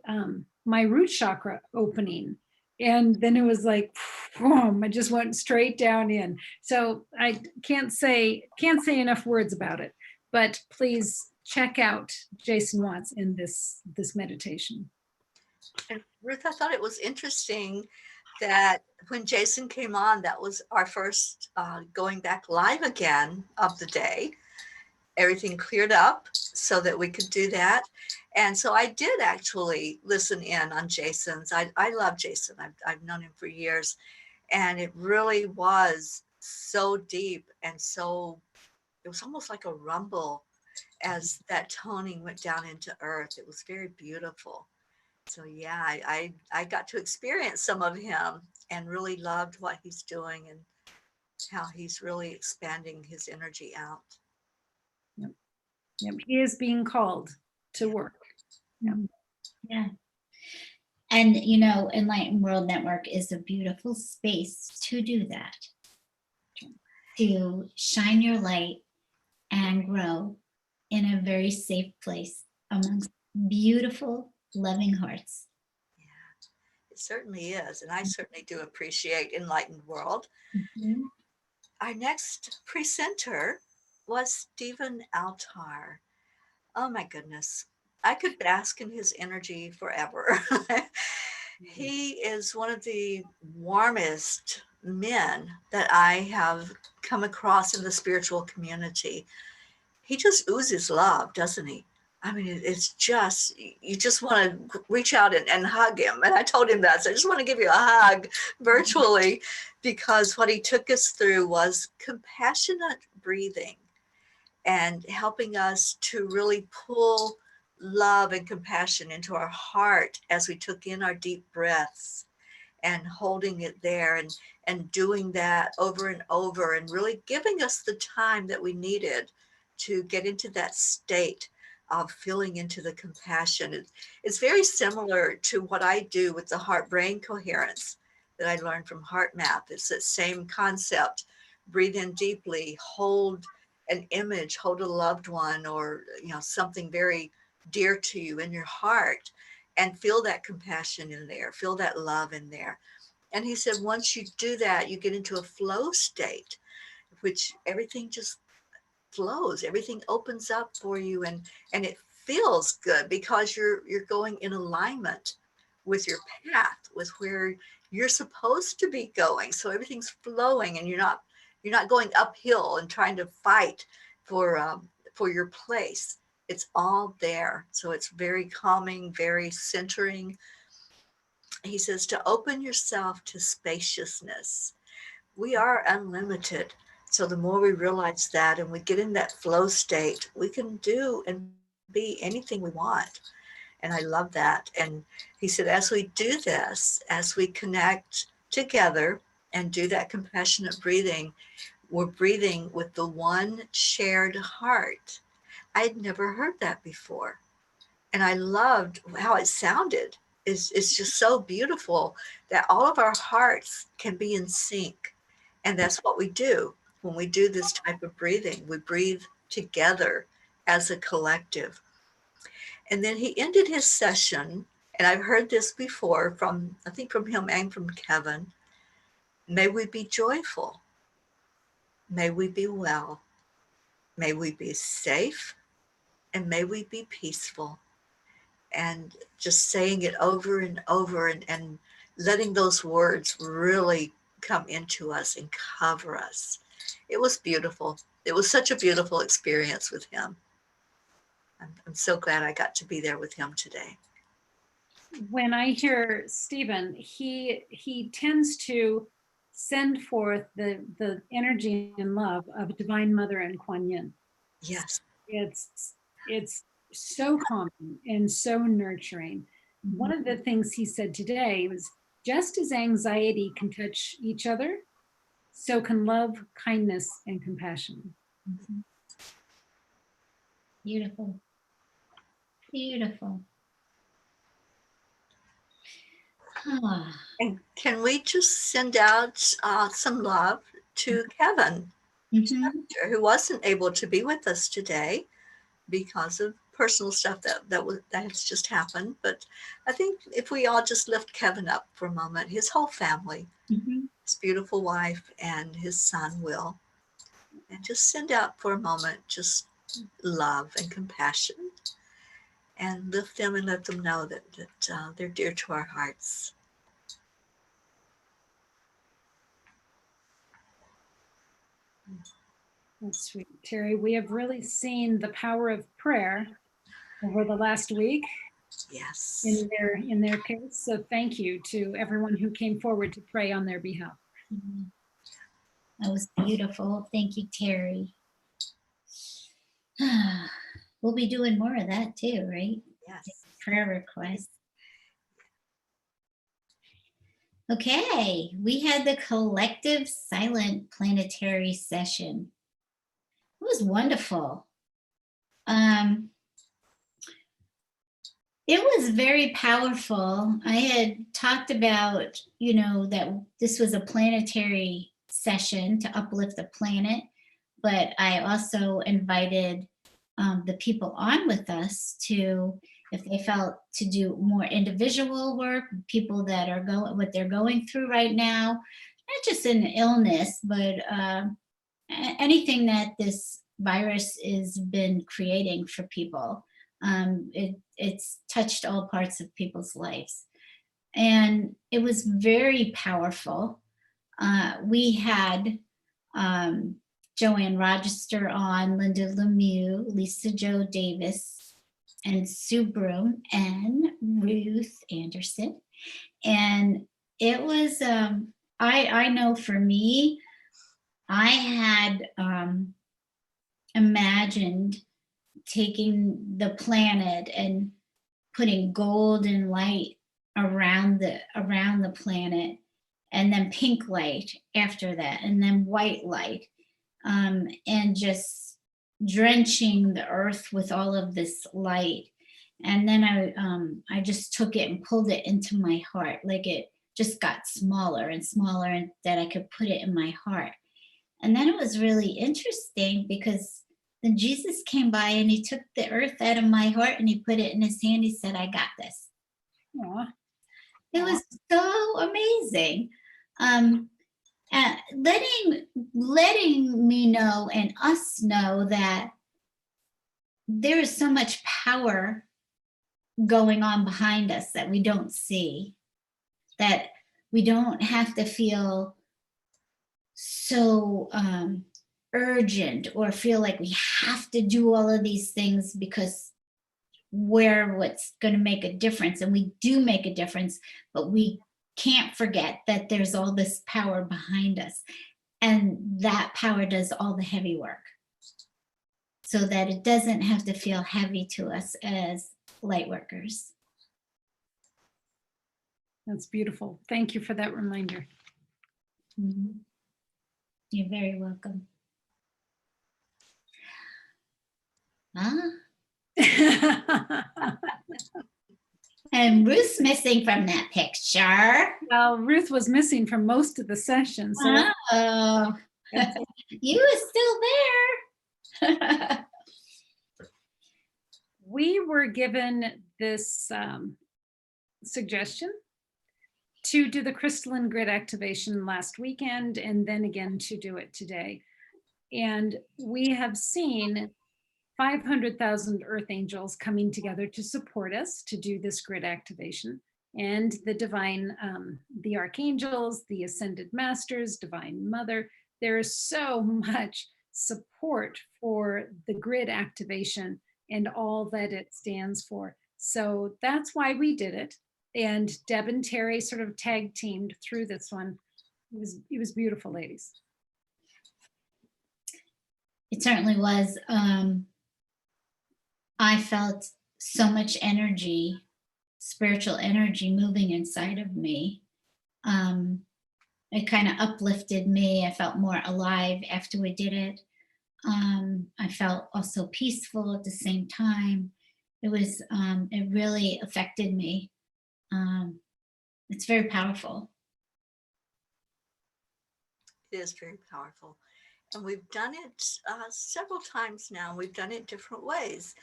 root chakra opening. And then it was like, boom, I just went straight down in. So I can't say enough words about it, but please check out Jason Watts in this meditation. And Ruth, I thought it was interesting that when Jason came on, that was our first going back live again of the day. Everything cleared up so that we could do that. And so I did actually listen in on Jason's. I love Jason. I've known him for years. And it really was so deep and so, it was almost like a rumble as that toning went down into earth. It was very beautiful. So yeah, I got to experience some of him and really loved what he's doing and how he's really expanding his energy out. Yep. He is being called to work. Yep. Yeah. And, you know, Enlightened World Network is a beautiful space to do that, to shine your light and grow in a very safe place amongst beautiful, loving hearts. Yeah, it certainly is. And I certainly do appreciate Enlightened World. Mm-hmm. Our next presenter was Stephen Altar. Oh my goodness. I could bask in his energy forever. He is one of the warmest men that I have come across in the spiritual community. He just oozes love, doesn't he? I mean, it's just, you just want to reach out and hug him. And I told him that. So I just want to give you a hug virtually, because what he took us through was compassionate breathing and helping us to really pull love and compassion into our heart as we took in our deep breaths and holding it there and doing that over and over and really giving us the time that we needed to get into that state of feeling into the compassion. It's very similar to what I do with the heart-brain coherence that I learned from HeartMath. It's that same concept. Breathe in deeply, hold an image, hold a loved one, or something very dear to you in your heart, and feel that compassion in there, feel that love in there. And he said, once you do that, you get into a flow state, which everything just flows, everything opens up for you, and it feels good because you're going in alignment with your path, with where you're supposed to be going. So everything's flowing, and you're not going uphill and trying to fight for your place. It's all there. So it's very calming, very centering. He says to open yourself to spaciousness. We are unlimited. So the more we realize that and we get in that flow state, we can do and be anything we want. And I love that. And he said, as we do this, as we connect together and do that compassionate breathing, we're breathing with the one shared heart. I'd never heard that before. And I loved how it sounded. It's just so beautiful that all of our hearts can be in sync. And that's what we do when we do this type of breathing. We breathe together as a collective. And then he ended his session, and I've heard this before from him and from Kevin. May we be joyful. May we be well. May we be safe. and may we be peaceful. And just saying it over and over, and letting those words really come into us and cover us. It was beautiful. It was such a beautiful experience with him. I'm so glad I got to be there with him today. When I hear Stephen, he tends to send forth the energy and love of Divine Mother and Kuan Yin. Yes. It's so calming and so nurturing. One of the things he said today was, just as anxiety can touch each other, so can love, kindness, and compassion. Mm-hmm. Beautiful. Beautiful. And can we just send out some love to Kevin, who wasn't able to be with us today because of personal stuff that has just happened. But I think if we all just lift Kevin up for a moment, his whole family, his beautiful wife and his son Will, and just send out for a moment just love and compassion, and lift them and let them know that they're dear to our hearts. That's sweet, Terry. We have really seen the power of prayer over the last week. Yes. In their case. So thank you to everyone who came forward to pray on their behalf. That was beautiful. Thank you, Terry. We'll be doing more of that too, right? Yes. Prayer requests. Okay, we had the collective silent planetary session. It was wonderful. It was very powerful. I had talked about, that this was a planetary session to uplift the planet, but I also invited the people on with us to, if they felt, to do more individual work, people that are what they're going through right now, not just an illness, but anything that this virus has been creating for people. It's touched all parts of people's lives. And it was very powerful. We had Joanne Rochester on, Linda Lemieux, Lisa Jo Davis, and Sue Broom, and Ruth Anderson. And it was, I know for me, I had imagined taking the planet and putting golden light around the planet, and then pink light after that, and then white light, and just drenching the earth with all of this light. And then I just took it and pulled it into my heart, like it just got smaller and smaller, and that I could put it in my heart. And then it was really interesting, because then Jesus came by and he took the earth out of my heart and he put it in his hand. He said, "I got this." Aww. It was so amazing. Letting me know and us know that there is so much power going on behind us that we don't see, that we don't have to feel so urgent or feel like we have to do all of these things because we're what's going to make a difference. And we do make a difference, but we can't forget that there's all this power behind us, and that power does all the heavy work, so that it doesn't have to feel heavy to us as light workers. That's beautiful. Thank you for that reminder. Mm-hmm. You're very welcome. And Ruth's missing from that picture. Well, Ruth was missing from most of the session. So you were still there. We were given this suggestion to do the crystalline grid activation last weekend, and then again to do it today. And we have seen 500,000 earth angels coming together to support us to do this grid activation, and the divine, the archangels, the ascended masters, divine mother. There is so much support for the grid activation and all that it stands for. So that's why we did it. And Deb and Terry sort of tag teamed through this one. It was beautiful, ladies. It certainly was. I felt so much energy, spiritual energy moving inside of me. It kind of uplifted me. I felt more alive after we did it. I felt also peaceful at the same time. It was, it really affected me. It's very powerful. It is very powerful. And we've done it several times now. We've done it different ways.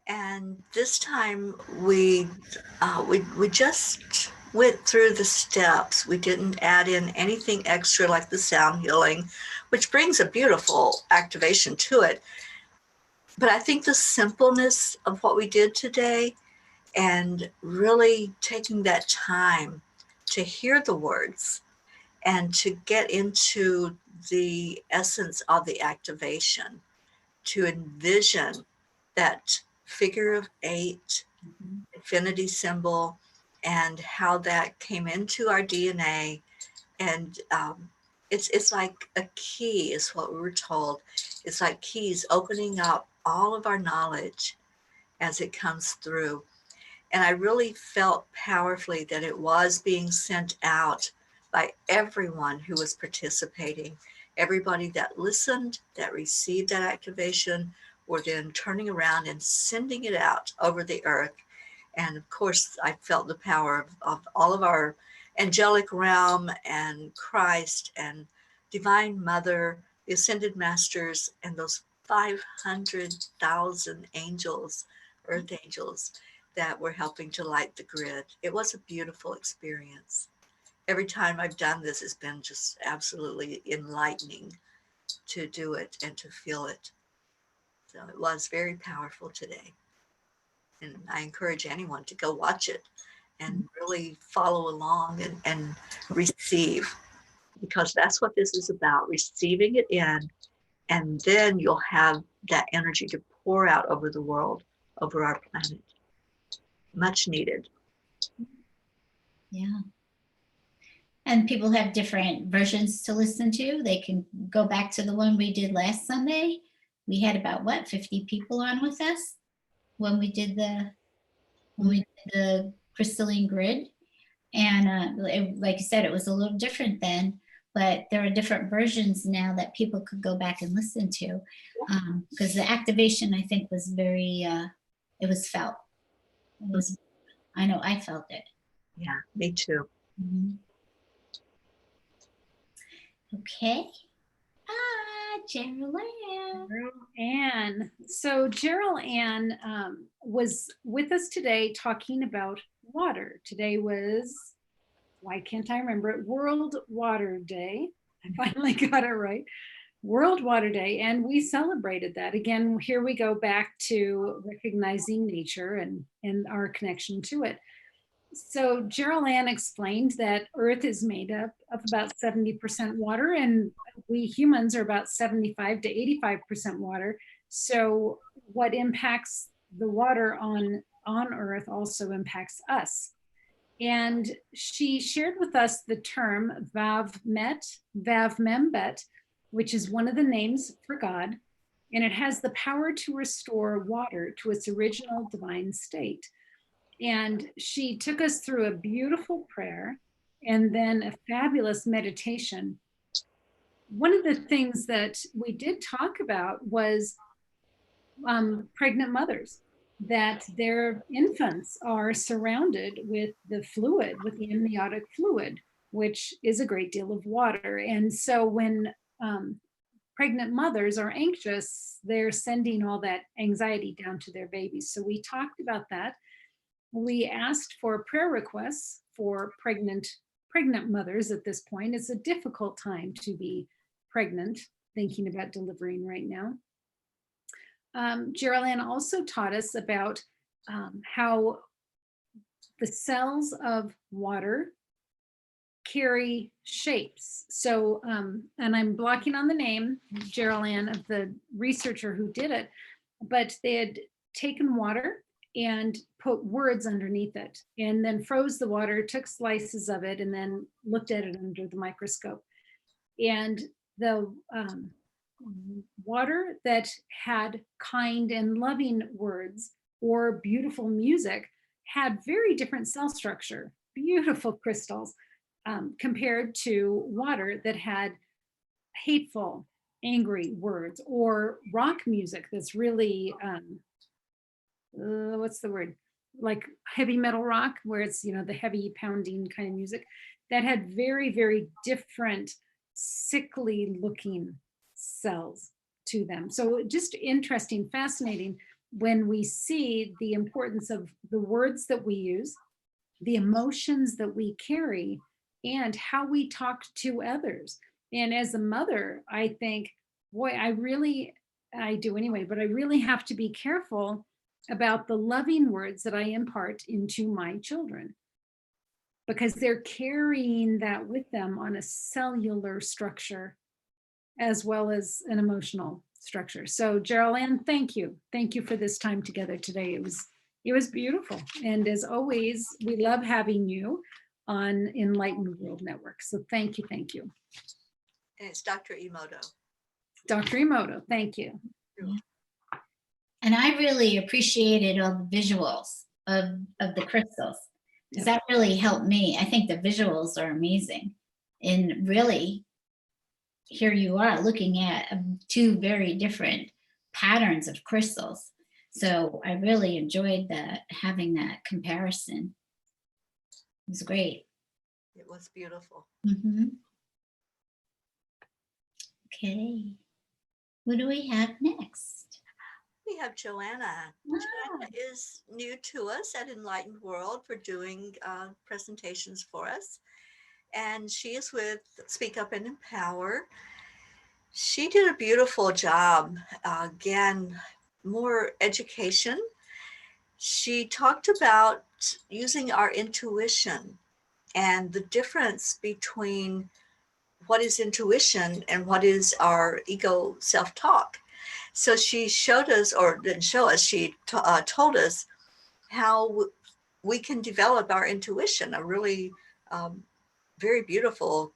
And this time we just went through the steps. We didn't add in anything extra like the sound healing, which brings a beautiful activation to it. But I think the simpleness of what we did today and really taking that time to hear the words and to get into the essence of the activation, to envision that figure of 8, infinity symbol, and how that came into our DNA. And it's like a key is what we were told. It's like keys opening up all of our knowledge as it comes through. And I really felt powerfully that it was being sent out by everyone who was participating. Everybody that listened, that received that activation, were then turning around and sending it out over the earth. And of course, I felt the power of all of our angelic realm and Christ and Divine Mother, the Ascended Masters, and those 500,000 angels, earth angels, that were helping to light the grid. It was a beautiful experience. Every time I've done this, it's been just absolutely enlightening to do it and to feel it. So it was very powerful today. And I encourage anyone to go watch it and really follow along and receive, because that's what this is about, receiving it in, and then you'll have that energy to pour out over the world, over our planet. Much needed. Yeah. And people have different versions to listen to. They can go back to the one we did last Sunday. We had about 50 people on with us when we did the crystalline grid. And like you said, it was a little different then, but there are different versions now that people could go back and listen to, because the activation, I think, was very, it was felt. It was, I know I felt it. Yeah, me too. Mm-hmm. Okay. Gerald Ann. So Gerald Ann was with us today talking about water. Today was, why can't I remember it? World Water Day. I finally got it right. World Water Day. And we celebrated that. Again, here we go back to recognizing nature and our connection to it. So Gerald Ann explained that Earth is made up of about 70% water, and we humans are about 75 to 85% water. So what impacts the water on Earth also impacts us. And she shared with us the term Vav-Membet, which is one of the names for God, and it has the power to restore water to its original divine state. And she took us through a beautiful prayer and then a fabulous meditation. One of the things that we did talk about was pregnant mothers, that their infants are surrounded with the fluid, with the amniotic fluid, which is a great deal of water. And so when pregnant mothers are anxious, they're sending all that anxiety down to their babies. So we talked about that. We asked for prayer requests for pregnant mothers at this point. It's a difficult time to be pregnant, thinking about delivering right now. Geraldine also taught us about how the cells of water carry shapes. So, and I'm blocking on the name, Geraldine, of the researcher who did it, but they had taken water and put words underneath it and then froze the water, took slices of it, and then looked at it under the microscope. And the water that had kind and loving words or beautiful music had very different cell structure, beautiful crystals, compared to water that had hateful, angry words, or rock music that's really, what's the word? Like heavy metal rock, where it's, you know, the heavy pounding kind of music that had very, very different, sickly looking cells to them. So just interesting, fascinating when we see the importance of the words that we use, the emotions that we carry, and how we talk to others. And as a mother, I think, boy, I do anyway, but I really have to be careful about the loving words that I impart into my children, because they're carrying that with them on a cellular structure as well as an emotional structure. So Geraldine, thank you. Thank you for this time together today. It was beautiful. And as always, we love having you on Enlightened World Network. So thank you, thank you. And it's Dr. Emoto. Dr. Emoto, thank you. And I really appreciated all the visuals of the crystals, because that really helped me. I think the visuals are amazing. And really, here you are looking at two very different patterns of crystals. So I really enjoyed having that comparison. It was great. It was beautiful. Mm-hmm. Okay. What do we have next? We have Joanna. Joanna is new to us at Enlightened World for doing presentations for us. And she is with Speak Up and Empower. She did a beautiful job. Again, more education. She talked about using our intuition and the difference between what is intuition and what is our ego self-talk. So she showed us, or didn't show us, she told us how we can develop our intuition, a really very beautiful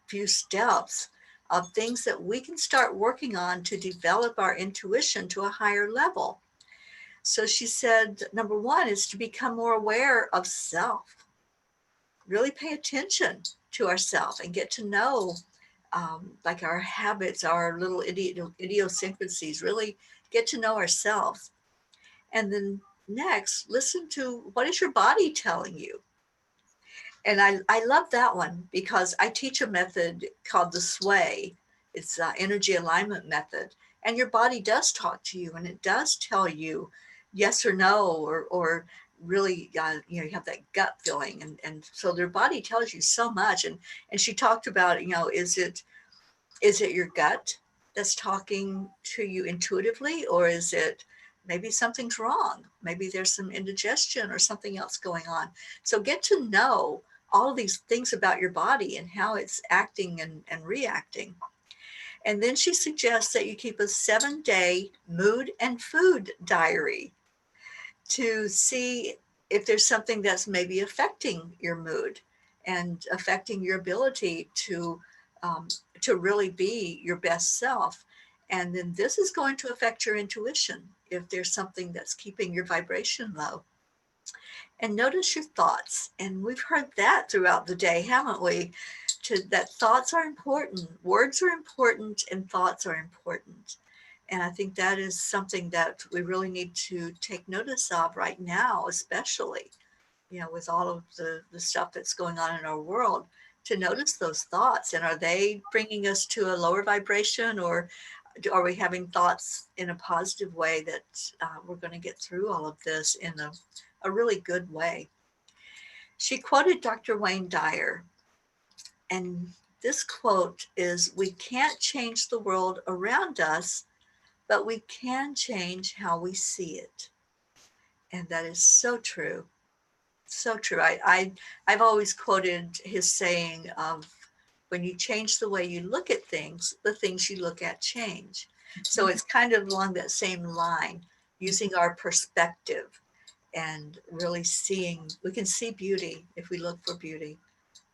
few steps of things that we can start working on to develop our intuition to a higher level. So she said, number one is to become more aware of self. Really pay attention to ourselves and get to know like our habits, our little idiosyncrasies, really get to know ourselves. And then next, listen to what is your body telling you. And I love that one because I teach a method called the sway. It's an energy alignment method. And your body does talk to you and it does tell you yes or no, or really, you have that gut feeling. And so their body tells you so much. And she talked about, is it your gut that's talking to you intuitively, or is it maybe something's wrong? Maybe there's some indigestion or something else going on. So get to know all of these things about your body and how it's acting and reacting. And then she suggests that you keep a 7-day mood and food diary to see if there's something that's maybe affecting your mood and affecting your ability to really be your best self. And then this is going to affect your intuition if there's something that's keeping your vibration low. And notice your thoughts. And we've heard that throughout the day, haven't we? That thoughts are important, words are important, and thoughts are important. And I think that is something that we really need to take notice of right now, especially, with all of the stuff that's going on in our world, to notice those thoughts. And are they bringing us to a lower vibration, or are we having thoughts in a positive way that we're going to get through all of this in a really good way? She quoted Dr. Wayne Dyer. And this quote is, "We can't change the world around us, but we can change how we see it. And that is so true. So true. I've always quoted his saying of, when you change the way you look at things, the things you look at change. So it's kind of along that same line, using our perspective and really seeing, we can see beauty if we look for beauty.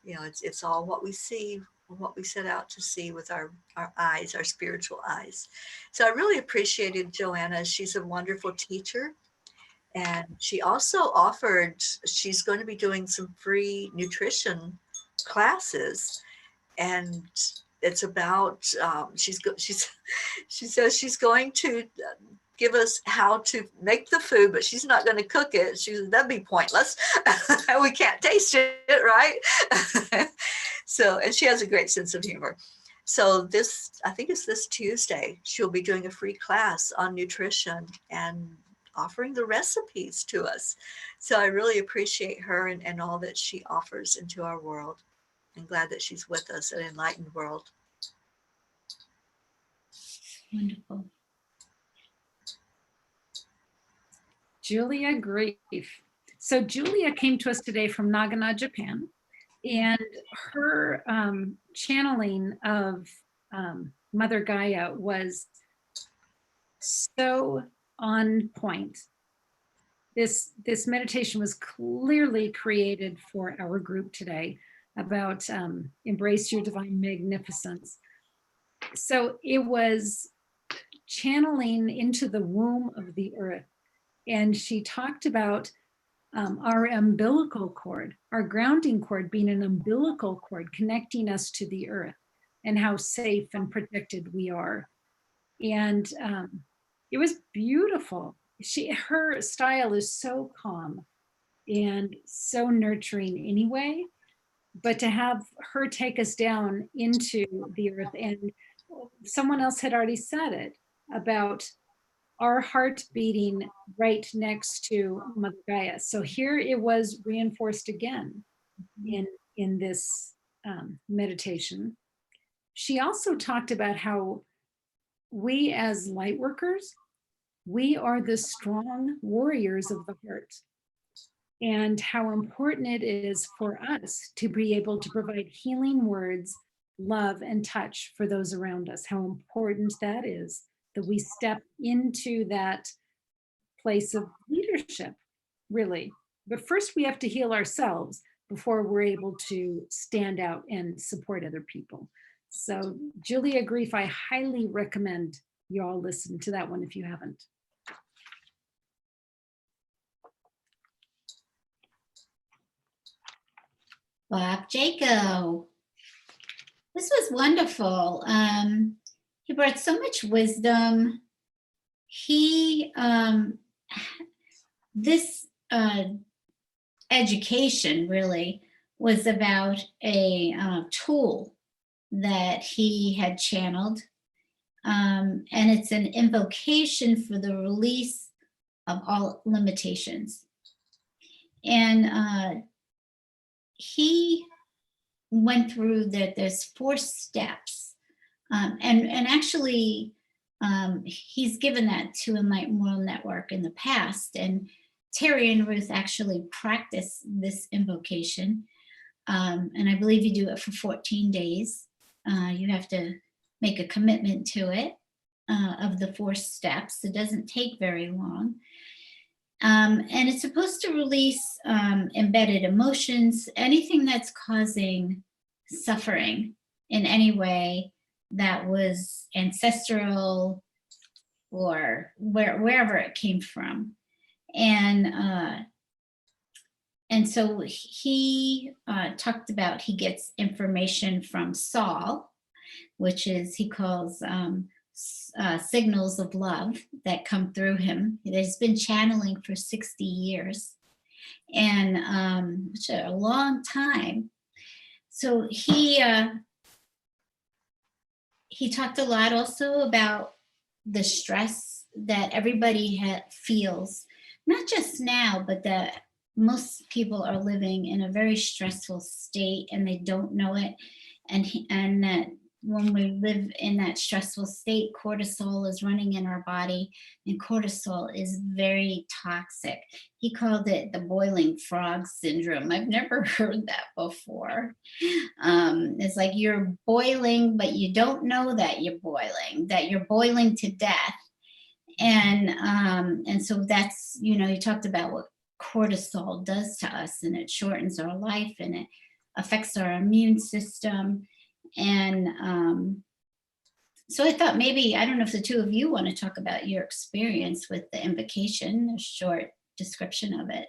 You know, it's all what we see, what we set out to see with our eyes, our spiritual eyes. So I really appreciated Joanna. She's a wonderful teacher. And she also offered, she's going to be doing some free nutrition classes. And it's about, she says she's going to give us how to make the food, but she's not going to cook it. That'd be pointless. We can't taste it, right? So, and she has a great sense of humor. So this, I think it's this Tuesday, she'll be doing a free class on nutrition and offering the recipes to us. So I really appreciate her and all that she offers into our world. I'm glad that she's with us at Enlightened World. Wonderful. Julia Grief. So Julia came to us today from Nagano, Japan, and her channeling of Mother Gaia was so on point. This meditation was clearly created for our group today about embrace your divine magnificence. So it was channeling into the womb of the earth. And she talked about our umbilical cord, our grounding cord being an umbilical cord connecting us to the earth, and how safe and protected we are. And it was beautiful. Her style is so calm and so nurturing anyway, but to have her take us down into the earth, and someone else had already said it about our heart beating right next to Mother Gaia. So here it was reinforced again in this meditation. She also talked about how we as light workers, we are the strong warriors of the heart, and how important it is for us to be able to provide healing words, love, and touch for those around us. How important that is, that we step into that place of leadership, really. But first we have to heal ourselves before we're able to stand out and support other people. So Julia Grief, I highly recommend you all listen to that one if you haven't. Bob Jaco. This was wonderful. He brought so much wisdom. This education really was about a tool that he had channeled. And it's an invocation for the release of all limitations. And he went through that there's 4 steps. And actually, he's given that to Enlightened World Network in the past. And Terry and Ruth actually practice this invocation. And I believe you do it for 14 days. You have to make a commitment to it of the 4 steps. It doesn't take very long. And it's supposed to release embedded emotions, anything that's causing suffering in any way that was ancestral or wherever it came from. And so he talked about, he gets information from Saul, which is, he calls signals of love that come through him. He's been channeling for 60 years, and which is a long time. So he talked a lot also about the stress that everybody feels, not just now, but that most people are living in a very stressful state and they don't know it, and that when we live in that stressful state, cortisol is running in our body, and cortisol is very toxic. He called it the boiling frog syndrome. I've never heard that before. It's like you're boiling, but you don't know that you're boiling to death. And so that's, you talked about what cortisol does to us, and it shortens our life and it affects our immune system. And so I thought maybe, I don't know if the two of you want to talk about your experience with the invocation, a short description of it.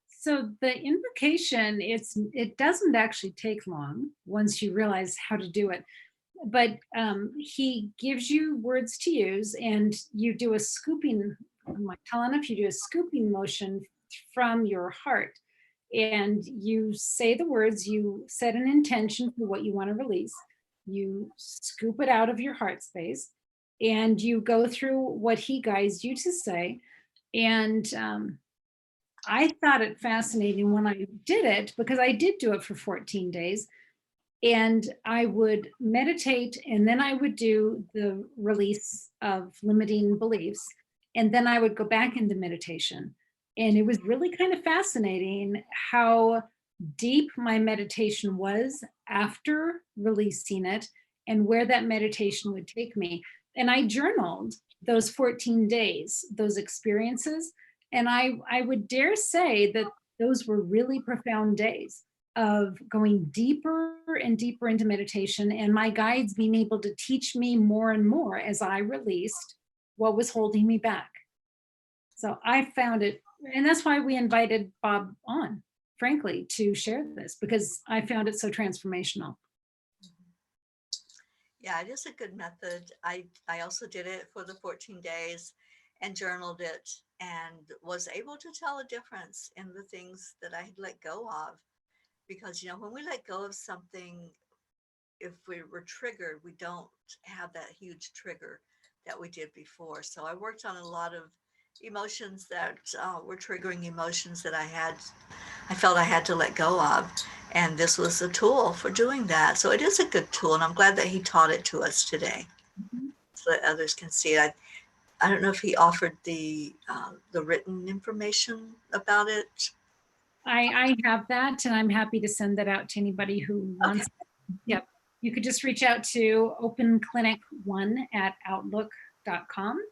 So the invocation, it doesn't actually take long once you realize how to do it. But he gives you words to use, and you do a scooping, like telling if you do a scooping motion from your heart. And you say the words, you set an intention for what you want to release. You scoop it out of your heart space, and you go through what he guides you to say. And I thought it fascinating when I did it, because I did do it for 14 days. And I would meditate, and then I would do the release of limiting beliefs. And then I would go back into meditation. And it was really kind of fascinating how deep my meditation was after releasing it, and where that meditation would take me. And I journaled those 14 days, those experiences. And I would dare say that those were really profound days of going deeper and deeper into meditation, and my guides being able to teach me more and more as I released what was holding me back. So I found it, and that's why we invited Bob on, frankly, to share this, because I found it so transformational. Yeah, it is a good method. I also did it for the 14 days and journaled it, and was able to tell a difference in the things that I had let go of. Because, when we let go of something, if we were triggered, we don't have that huge trigger that we did before. So I worked on a lot of emotions that were triggering emotions that I felt I had to let go of. And this was a tool for doing that. So it is a good tool. And I'm glad that he taught it to us today, so that others can see it. I don't know if he offered the written information about it. I have that, and I'm happy to send that out to anybody who wants it. Yep. You could just reach out to openclinic1@outlook.com,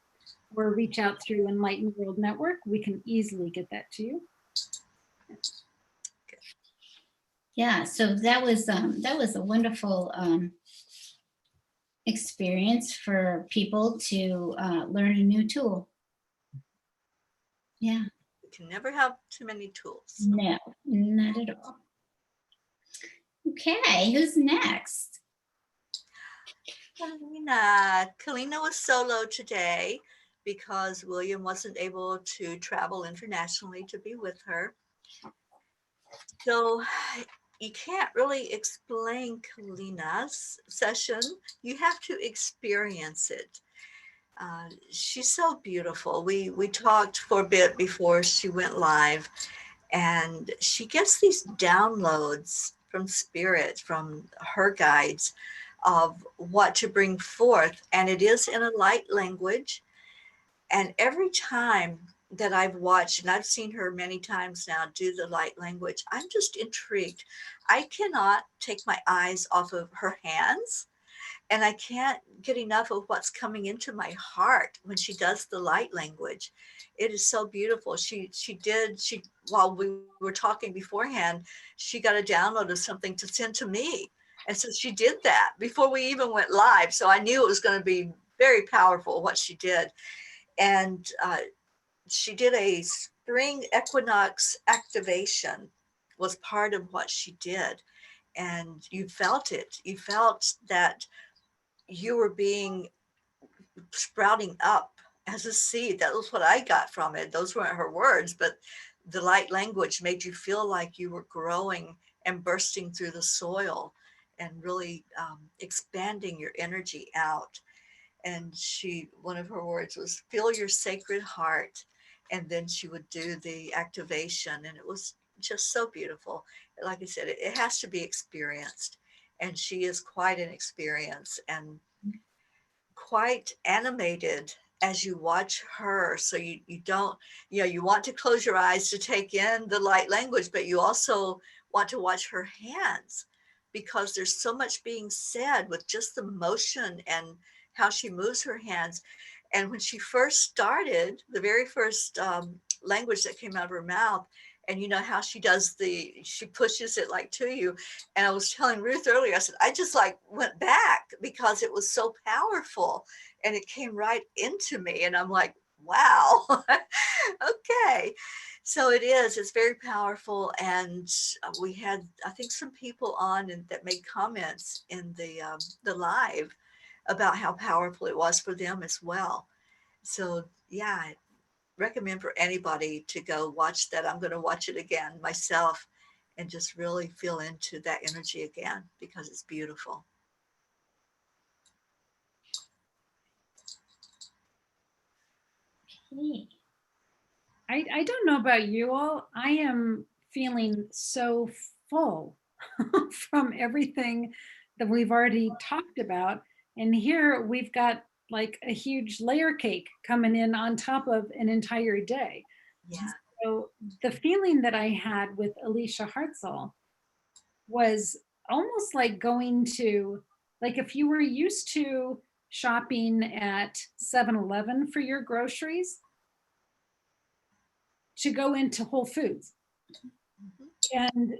or reach out through Enlightened World Network. We can easily get that to you. Yeah, so that was a wonderful experience for people to learn a new tool. Yeah. You can never have too many tools. No, not at all. Okay, who's next? Kalina was solo today because William wasn't able to travel internationally to be with her. So you can't really explain Kalina's session. You have to experience it. She's so beautiful. We talked for a bit before she went live, and she gets these downloads from spirit, from her guides, of what to bring forth. And it is in a light language. And every time that I've watched, and I've seen her many times now do the light language, I'm just intrigued. I cannot take my eyes off of her hands, and I can't get enough of what's coming into my heart when she does the light language. It is so beautiful. She while we were talking beforehand, she got a download of something to send to me. And so she did that before we even went live. So I knew it was going to be very powerful what she did. And she did a spring equinox activation, was part of what she did. And you felt it. You felt that you were sprouting up as a seed. That was what I got from it. Those weren't her words, but the light language made you feel like you were growing and bursting through the soil and really expanding your energy out. And one of her words was, feel your sacred heart. And then she would do the activation, and it was just so beautiful. Like I said, it has to be experienced. and she is quite an experience and quite animated as you watch her. So you don't, you want to close your eyes to take in the light language, but you also want to watch her hands, because there's so much being said with just the motion and how she moves her hands. And when she first started, the very first language that came out of her mouth, and you know how she does she pushes it like to you. And I was telling Ruth earlier, I said, I just like went back because it was so powerful and it came right into me. And I'm like, wow, okay. So it's very powerful. And we had, I think, some people on that made comments in the live about how powerful it was for them as well. So yeah, I recommend for anybody to go watch that. I'm going to watch it again myself and just really feel into that energy again, because it's beautiful. Okay. I don't know about you all. I am feeling so full from everything that we've already talked about. And here we've got like a huge layer cake coming in on top of an entire day. Yeah. So the feeling that I had with Alicia Hartzell was almost like going to, like if you were used to shopping at 7-Eleven for your groceries, to go into Whole Foods and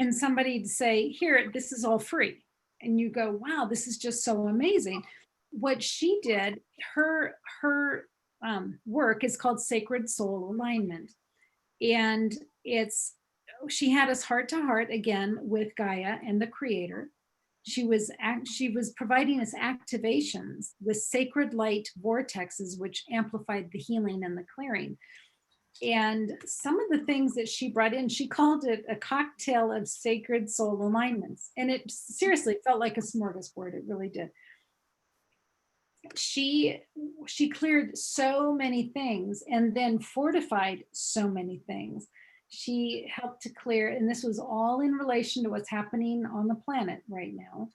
somebody'd say, here, this is all free. And you go, wow, this is just so amazing. What she did, her work is called Sacred Soul Alignment. And she had us heart to heart again with Gaia and the creator. She was providing us activations with sacred light vortexes, which amplified the healing and the clearing. And some of the things that she brought in, she called it a cocktail of sacred soul alignments. And it seriously felt like a smorgasbord. It really did. She cleared so many things and then fortified so many things. She helped to clear, and this was all in relation to what's happening on the planet right now.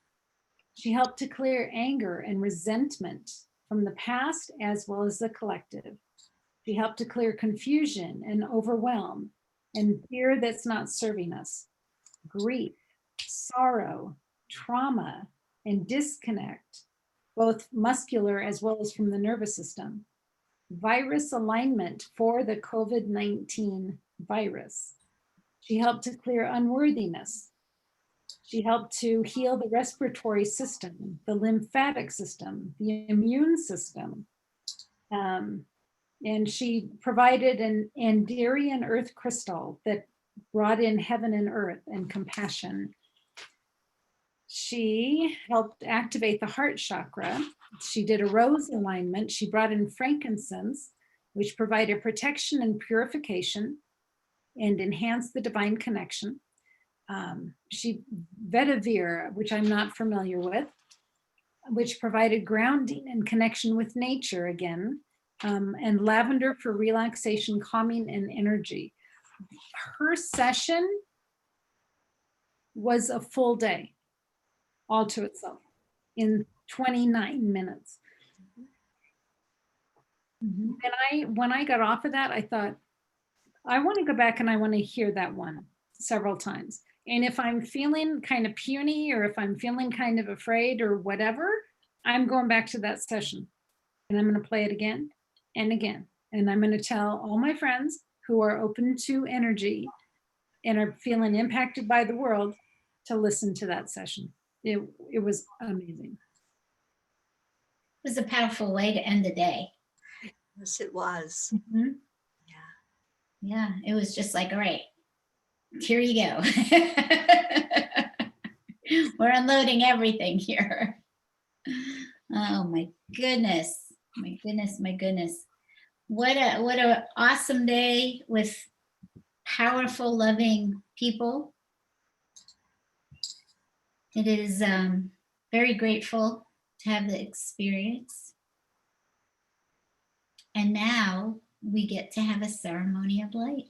She helped to clear anger and resentment from the past as well as the collective. She helped to clear confusion and overwhelm and fear that's not serving us, grief, sorrow, trauma, and disconnect, both muscular as well as from the nervous system. Virus alignment for the COVID-19 virus. She helped to clear unworthiness. She helped to heal the respiratory system, the lymphatic system, the immune system. And she provided an Andarian earth crystal that brought in heaven and earth and compassion. She helped activate the heart chakra. She did a rose alignment. She brought in frankincense, which provided protection and purification and enhanced the divine connection. She vetiver, which I'm not familiar with, which provided grounding and connection with nature again. And lavender for relaxation, calming, and energy. Her session was a full day all to itself in 29 minutes. And when I got off of that, I thought, I want to go back and I want to hear that one several times. And if I'm feeling kind of puny or if I'm feeling kind of afraid or whatever, I'm going back to that session and I'm going to play it again and again. And I'm going to tell all my friends who are open to energy and are feeling impacted by the world to listen to that session. It was amazing. It was a powerful way to end the day. Yes, it was. Mm-hmm. Yeah, it was just like, all right, here you go. We're unloading everything here. Oh my goodness. My goodness, my goodness. What a awesome day with powerful, loving people. It is very grateful to have the experience. And now we get to have a ceremony of light.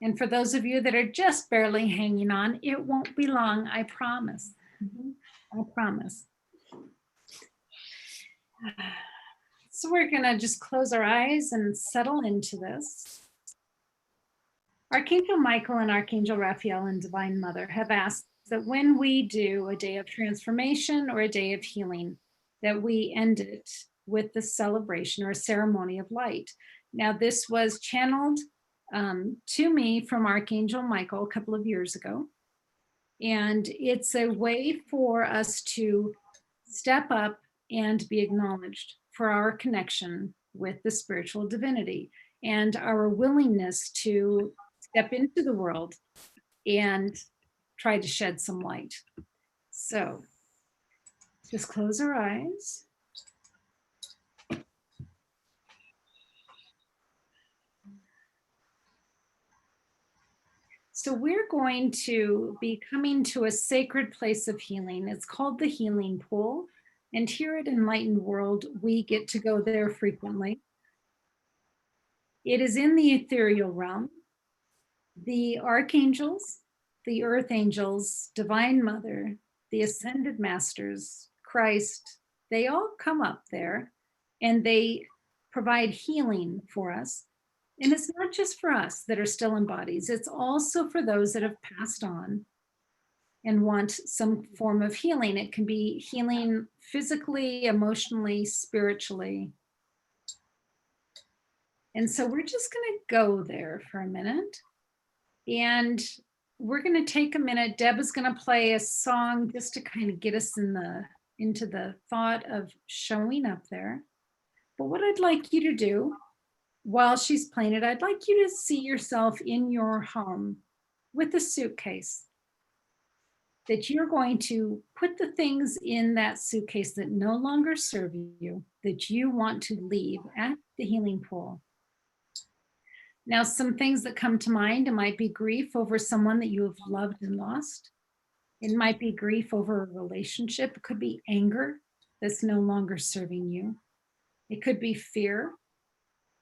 And for those of you that are just barely hanging on, it won't be long, I promise. I promise. So we're gonna just close our eyes and settle into this. Archangel Michael and Archangel Raphael and Divine Mother have asked that when we do a day of transformation or a day of healing, that we end it with the celebration or a ceremony of light. Now, this was channeled to me from Archangel Michael a couple of years ago. And it's a way for us to step up and be acknowledged for our connection with the spiritual divinity and our willingness to step into the world and try to shed some light. So just close our eyes. So we're going to be coming to a sacred place of healing. It's called the Healing Pool. And here at Enlightened World, we get to go there frequently. It is in the ethereal realm. The archangels, the earth angels, Divine Mother, the Ascended Masters, Christ, they all come up there and they provide healing for us. And it's not just for us that are still in bodies, it's also for those that have passed on and want some form of healing. It can be healing physically, emotionally, spiritually. And so we're just going to go there for a minute. And we're going to take a minute. Deb is going to play a song just to kind of get us into the thought of showing up there. But what I'd like you to do while she's playing it, I'd like you to see yourself in your home with a suitcase, that you're going to put the things in that suitcase that no longer serve you, that you want to leave at the healing pool. Now, some things that come to mind, it might be grief over someone that you have loved and lost. It might be grief over a relationship. It could be anger that's no longer serving you. It could be fear.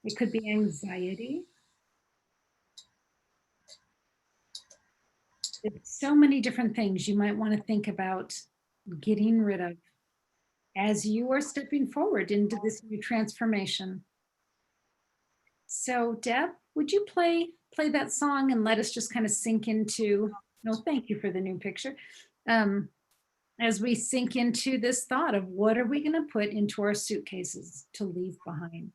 It could be anxiety. There's so many different things you might want to think about getting rid of as you are stepping forward into this new transformation. So Deb, would you play that song and let us just kind of sink into, no, thank you for the new picture. As we sink into this thought of what are we going to put into our suitcases to leave behind?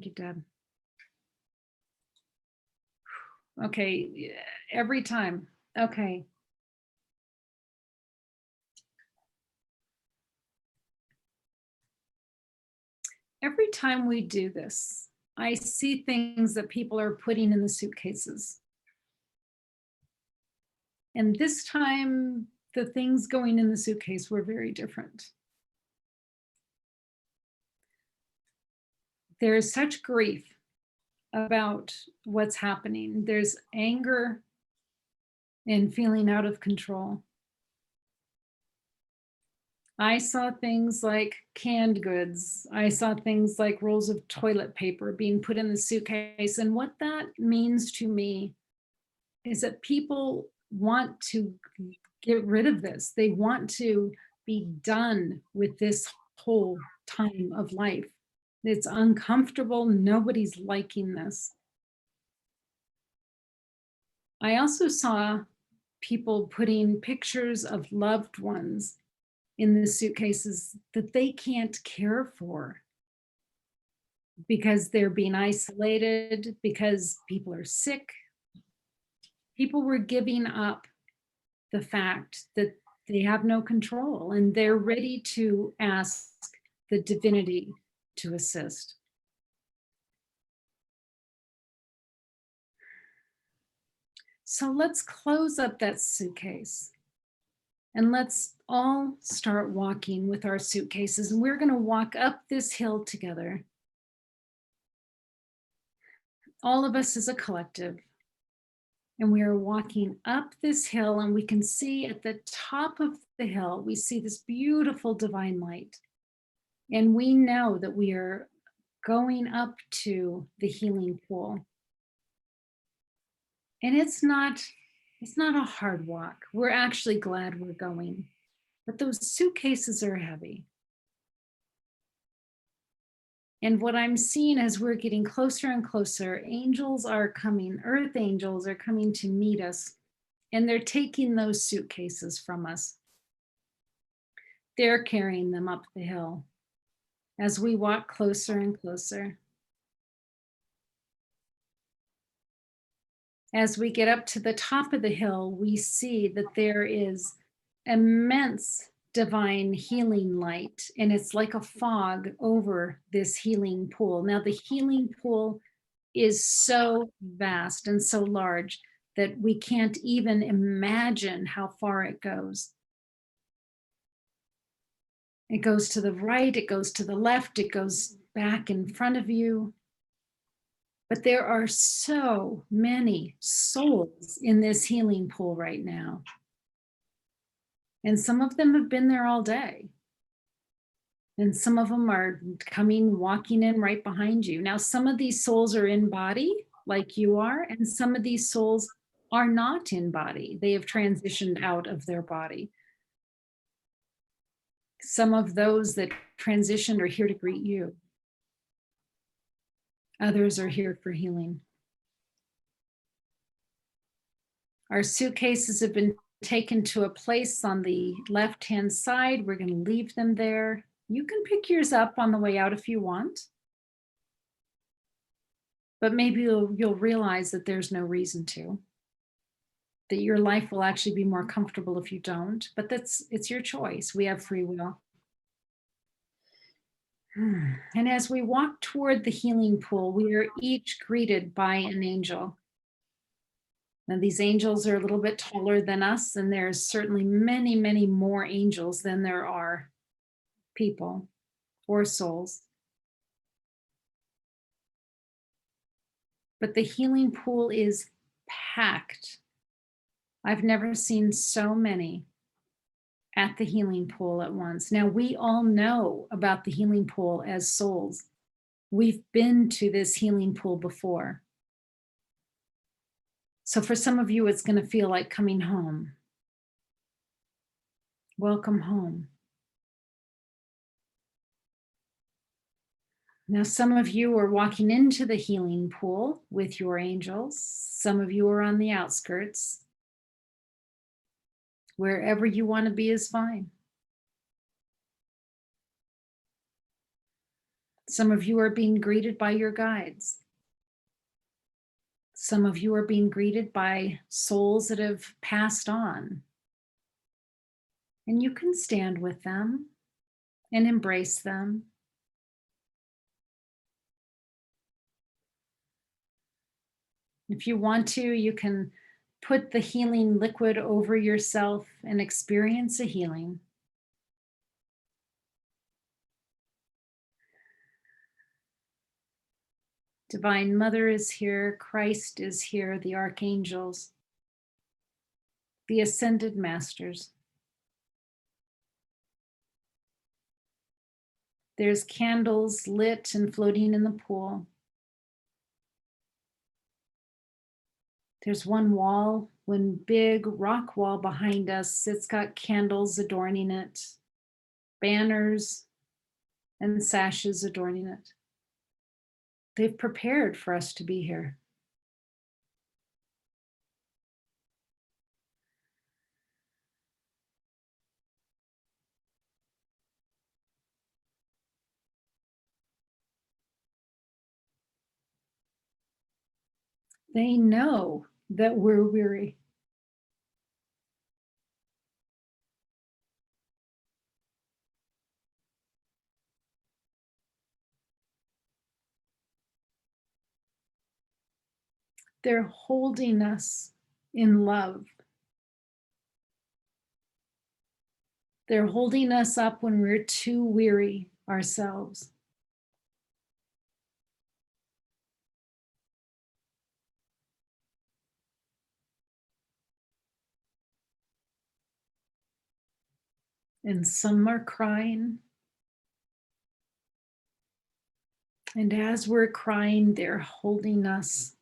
Thank you, Deb. Okay, every time. Okay. Every time we do this, I see things that people are putting in the suitcases. And this time, the things going in the suitcase were very different. There is such grief about what's happening. There's anger and feeling out of control. I saw things like canned goods. I saw things like rolls of toilet paper being put in the suitcase. And what that means to me is that people want to get rid of this. They want to be done with this whole time of life. It's uncomfortable. Nobody's liking this. I also saw people putting pictures of loved ones in the suitcases that they can't care for because they're being isolated, because people are sick. People were giving up the fact that they have no control and they're ready to ask the divinity to assist. So let's close up that suitcase and let's all start walking with our suitcases. And we're going to walk up this hill together. All of us as a collective. And we are walking up this hill, and we can see at the top of the hill, we see this beautiful divine light. And we know that we are going up to the healing pool. And it's not a hard walk. We're actually glad we're going. But those suitcases are heavy. And what I'm seeing as we're getting closer and closer, angels are coming, earth angels are coming to meet us, and they're taking those suitcases from us. They're carrying them up the hill as we walk closer and closer. As we get up to the top of the hill, we see that there is immense divine healing light, and it's like a fog over this healing pool. Now, the healing pool is so vast and so large that we can't even imagine how far it goes. It goes to the right, it goes to the left, it goes back in front of you. But there are so many souls in this healing pool right now. And some of them have been there all day. And some of them are coming, walking in right behind you. Now, some of these souls are in body, like you are, and some of these souls are not in body. They have transitioned out of their body. Some of those that transitioned are here to greet you. Others are here for healing. Our suitcases have been taken to a place on the left-hand side. We're going to leave them there. You can pick yours up on the way out if you want. But maybe you'll realize that there's no reason to. That your life will actually be more comfortable if you don't. But it's your choice. We have free will. And as we walk toward the healing pool, we are each greeted by an angel. Now, these angels are a little bit taller than us, and there's certainly many, many more angels than there are people or souls. But the healing pool is packed. I've never seen so many at the healing pool at once. Now, we all know about the healing pool as souls. We've been to this healing pool before. So for some of you, it's going to feel like coming home. Welcome home. Now, some of you are walking into the healing pool with your angels. Some of you are on the outskirts. Wherever you want to be is fine. Some of you are being greeted by your guides. Some of you are being greeted by souls that have passed on. And you can stand with them and embrace them. If you want to, you can put the healing liquid over yourself and experience a healing. Divine Mother is here, Christ is here, the archangels, the ascended masters. There's candles lit and floating in the pool. There's one big rock wall behind us. It's got candles adorning it, banners and sashes adorning it. They've prepared for us to be here. They know that we're weary. They're holding us in love. They're holding us up when we're too weary ourselves. And some are crying. And as we're crying, they're holding us.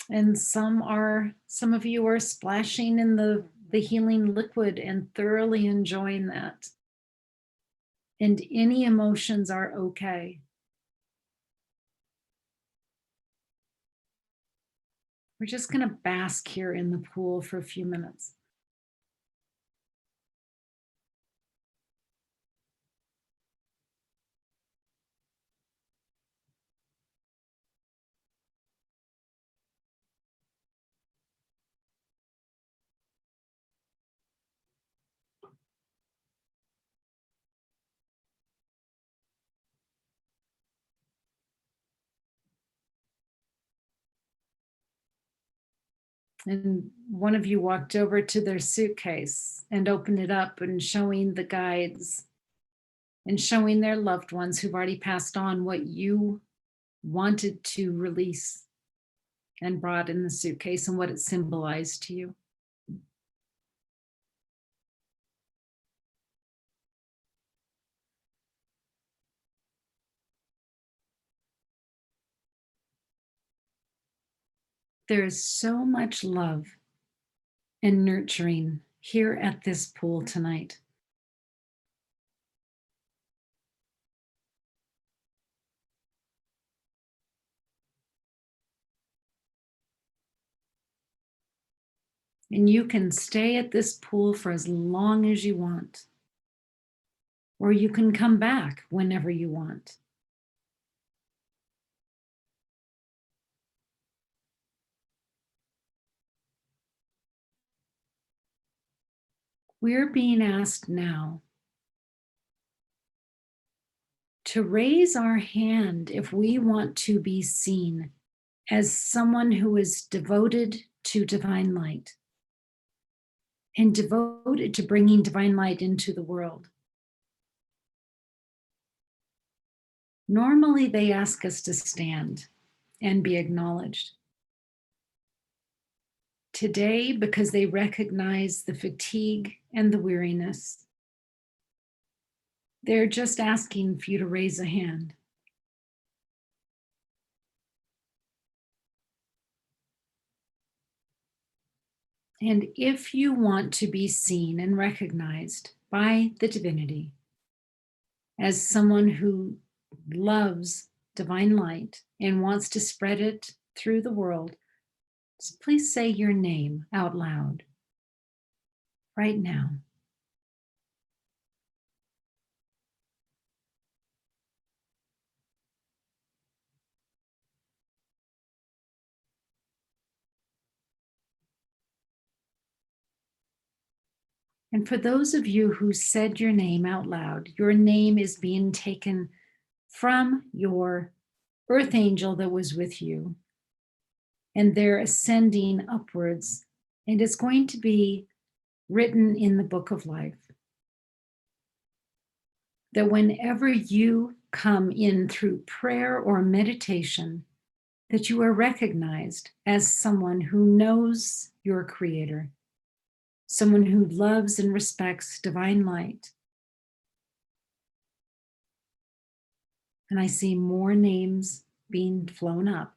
And some of you are splashing in the healing liquid and thoroughly enjoying that. And any emotions are okay. We're just going to bask here in the pool for a few minutes. And one of you walked over to their suitcase and opened it up and showing the guides and showing their loved ones who've already passed on what you wanted to release and brought in the suitcase and what it symbolized to you. There is so much love and nurturing here at this pool tonight. And you can stay at this pool for as long as you want, or you can come back whenever you want. We're being asked now to raise our hand if we want to be seen as someone who is devoted to divine light and devoted to bringing divine light into the world. Normally, they ask us to stand and be acknowledged. Today, because they recognize the fatigue and the weariness, they're just asking for you to raise a hand. And if you want to be seen and recognized by the divinity as someone who loves divine light and wants to spread it through the world, Just please say your name out loud right now. And for those of you who said your name out loud, your name is being taken from your earth angel that was with you, and they're ascending upwards, and it's going to be written in the book of life. That whenever you come in through prayer or meditation, that you are recognized as someone who knows your creator, someone who loves and respects divine light. And I see more names being flown up.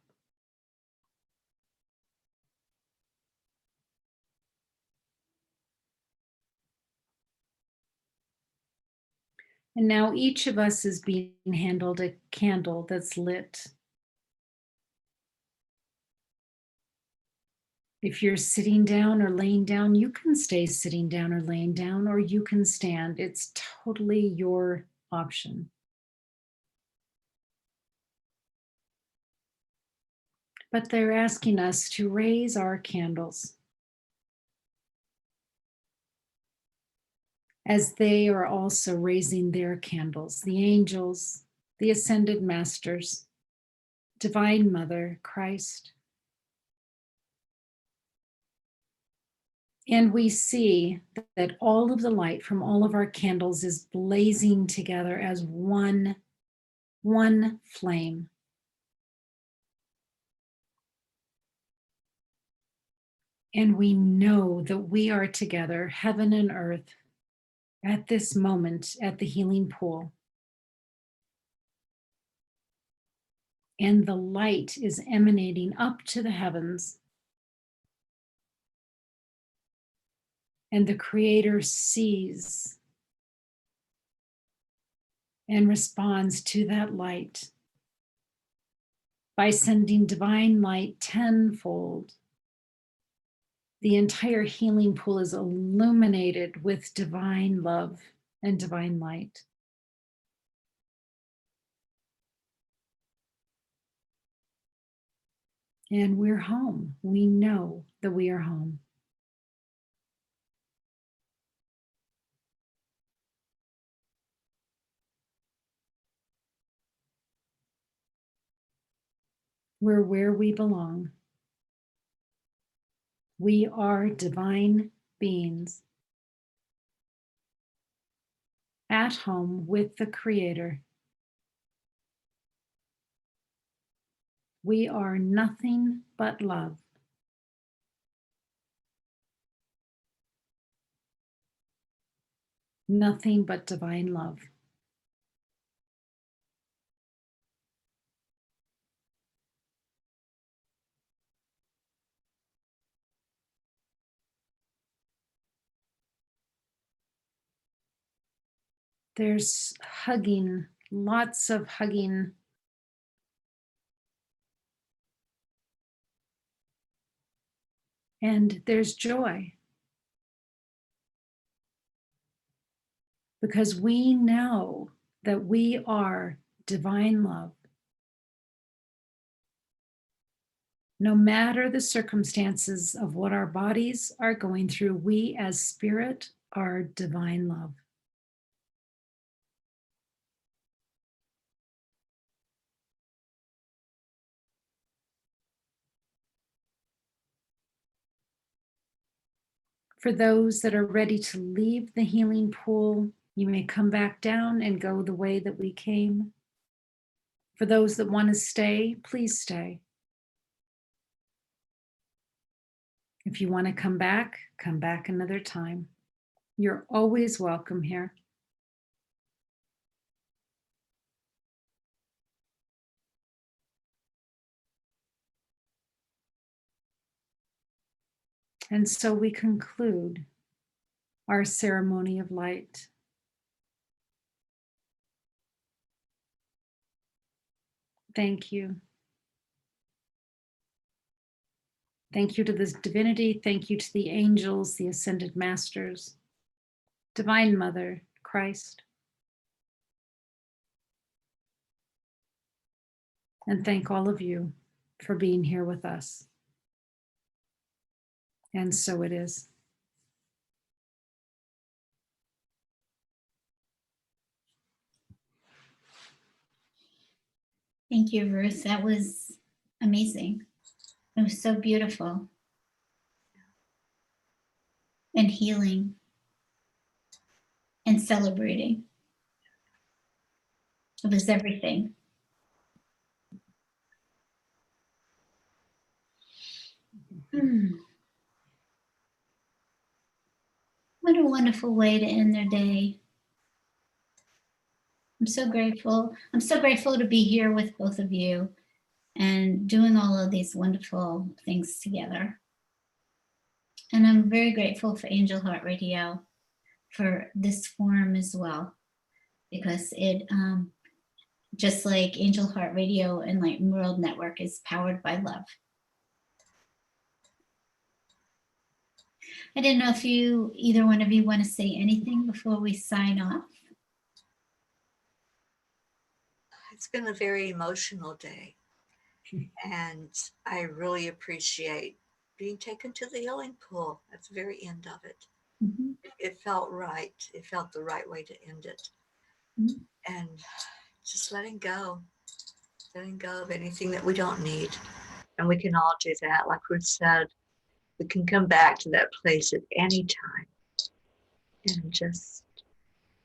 And now each of us is being handled a candle that's lit. If you're sitting down or laying down, you can stay sitting down or laying down, or you can stand. It's totally your option. But they're asking us to raise our candles as they are also raising their candles, the angels, the ascended masters, Divine Mother, Christ. And we see that all of the light from all of our candles is blazing together as one flame. And we know that we are together, heaven and earth, at this moment at the healing pool. And the light is emanating up to the heavens. And the Creator sees and responds to that light by sending divine light tenfold. The entire healing pool is illuminated with divine love and divine light. And we're home. We know that we are home. We're where we belong. We are divine beings at home with the Creator. We are nothing but love. Nothing but divine love. There's hugging, lots of hugging. And there's joy. Because we know that we are divine love. No matter the circumstances of what our bodies are going through, we as spirit are divine love. For those that are ready to leave the healing pool, you may come back down and go the way that we came. For those that want to stay, please stay. If you want to come back another time. You're always welcome here. And so we conclude our ceremony of light. Thank you. Thank you to this divinity. Thank you to the angels, the ascended masters, Divine Mother, Christ. And thank all of you for being here with us. And so it is. Thank you, Ruth. That was amazing. It was so beautiful and healing and celebrating. It was everything. What a wonderful way to end their day. I'm so grateful. I'm so grateful to be here with both of you and doing all of these wonderful things together. And I'm very grateful for Angel Heart Radio for this forum as well, because it, just like Angel Heart Radio and Enlightened World Network, is powered by love. I didn't know if either one of you want to say anything before we sign off. It's been a very emotional day, and I really appreciate being taken to the healing pool at the very end of it. Mm-hmm. It felt right. It felt the right way to end it. Mm-hmm. And just letting go of anything that we don't need. And we can all do that. Like Ruth said, we can come back to that place at any time. And just,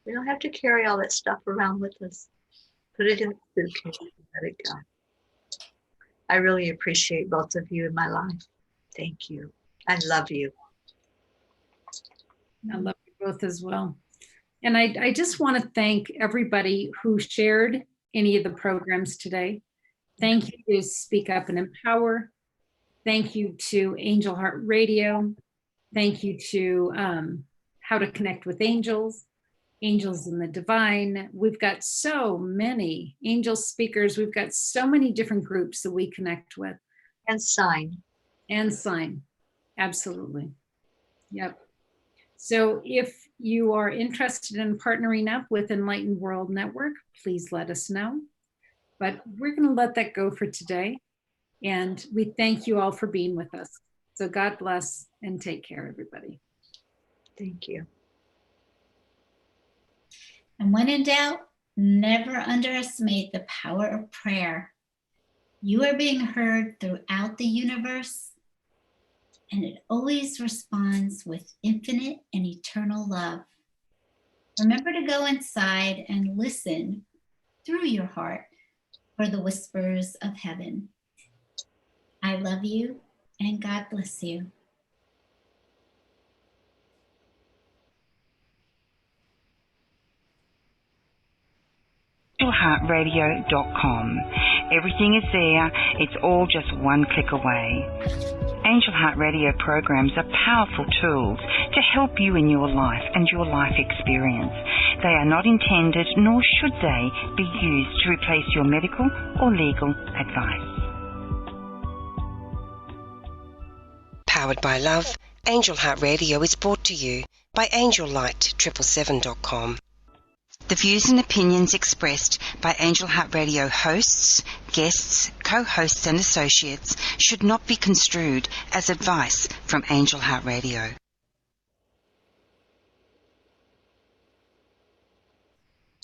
we don't have to carry all that stuff around with us. Put it in the suitcase and let it go. I really appreciate both of you in my life. Thank you. I love you. I love you both as well. And I just want to thank everybody who shared any of the programs today. Thank you to Speak Up and Empower. Thank you to Angel Heart Radio. Thank you to How to Connect with Angels, Angels in the Divine. We've got so many angel speakers. We've got so many different groups that we connect with. And sign. And sign. Absolutely. Yep. So if you are interested in partnering up with Enlightened World Network, please let us know. But we're going to let that go for today. And we thank you all for being with us. So God bless and take care, everybody. Thank you. And when in doubt, never underestimate the power of prayer. You are being heard throughout the universe, and it always responds with infinite and eternal love. Remember to go inside and listen through your heart for the whispers of heaven. I love you, and God bless you. AngelHeartRadio.com. Everything is there. It's all just one click away. Angel Heart Radio programs are powerful tools to help you in your life and your life experience. They are not intended, nor should they, be used to replace your medical or legal advice. Powered by love, Angel Heart Radio is brought to you by AngelLight777.com. The views and opinions expressed by Angel Heart Radio hosts, guests, co-hosts and associates should not be construed as advice from Angel Heart Radio.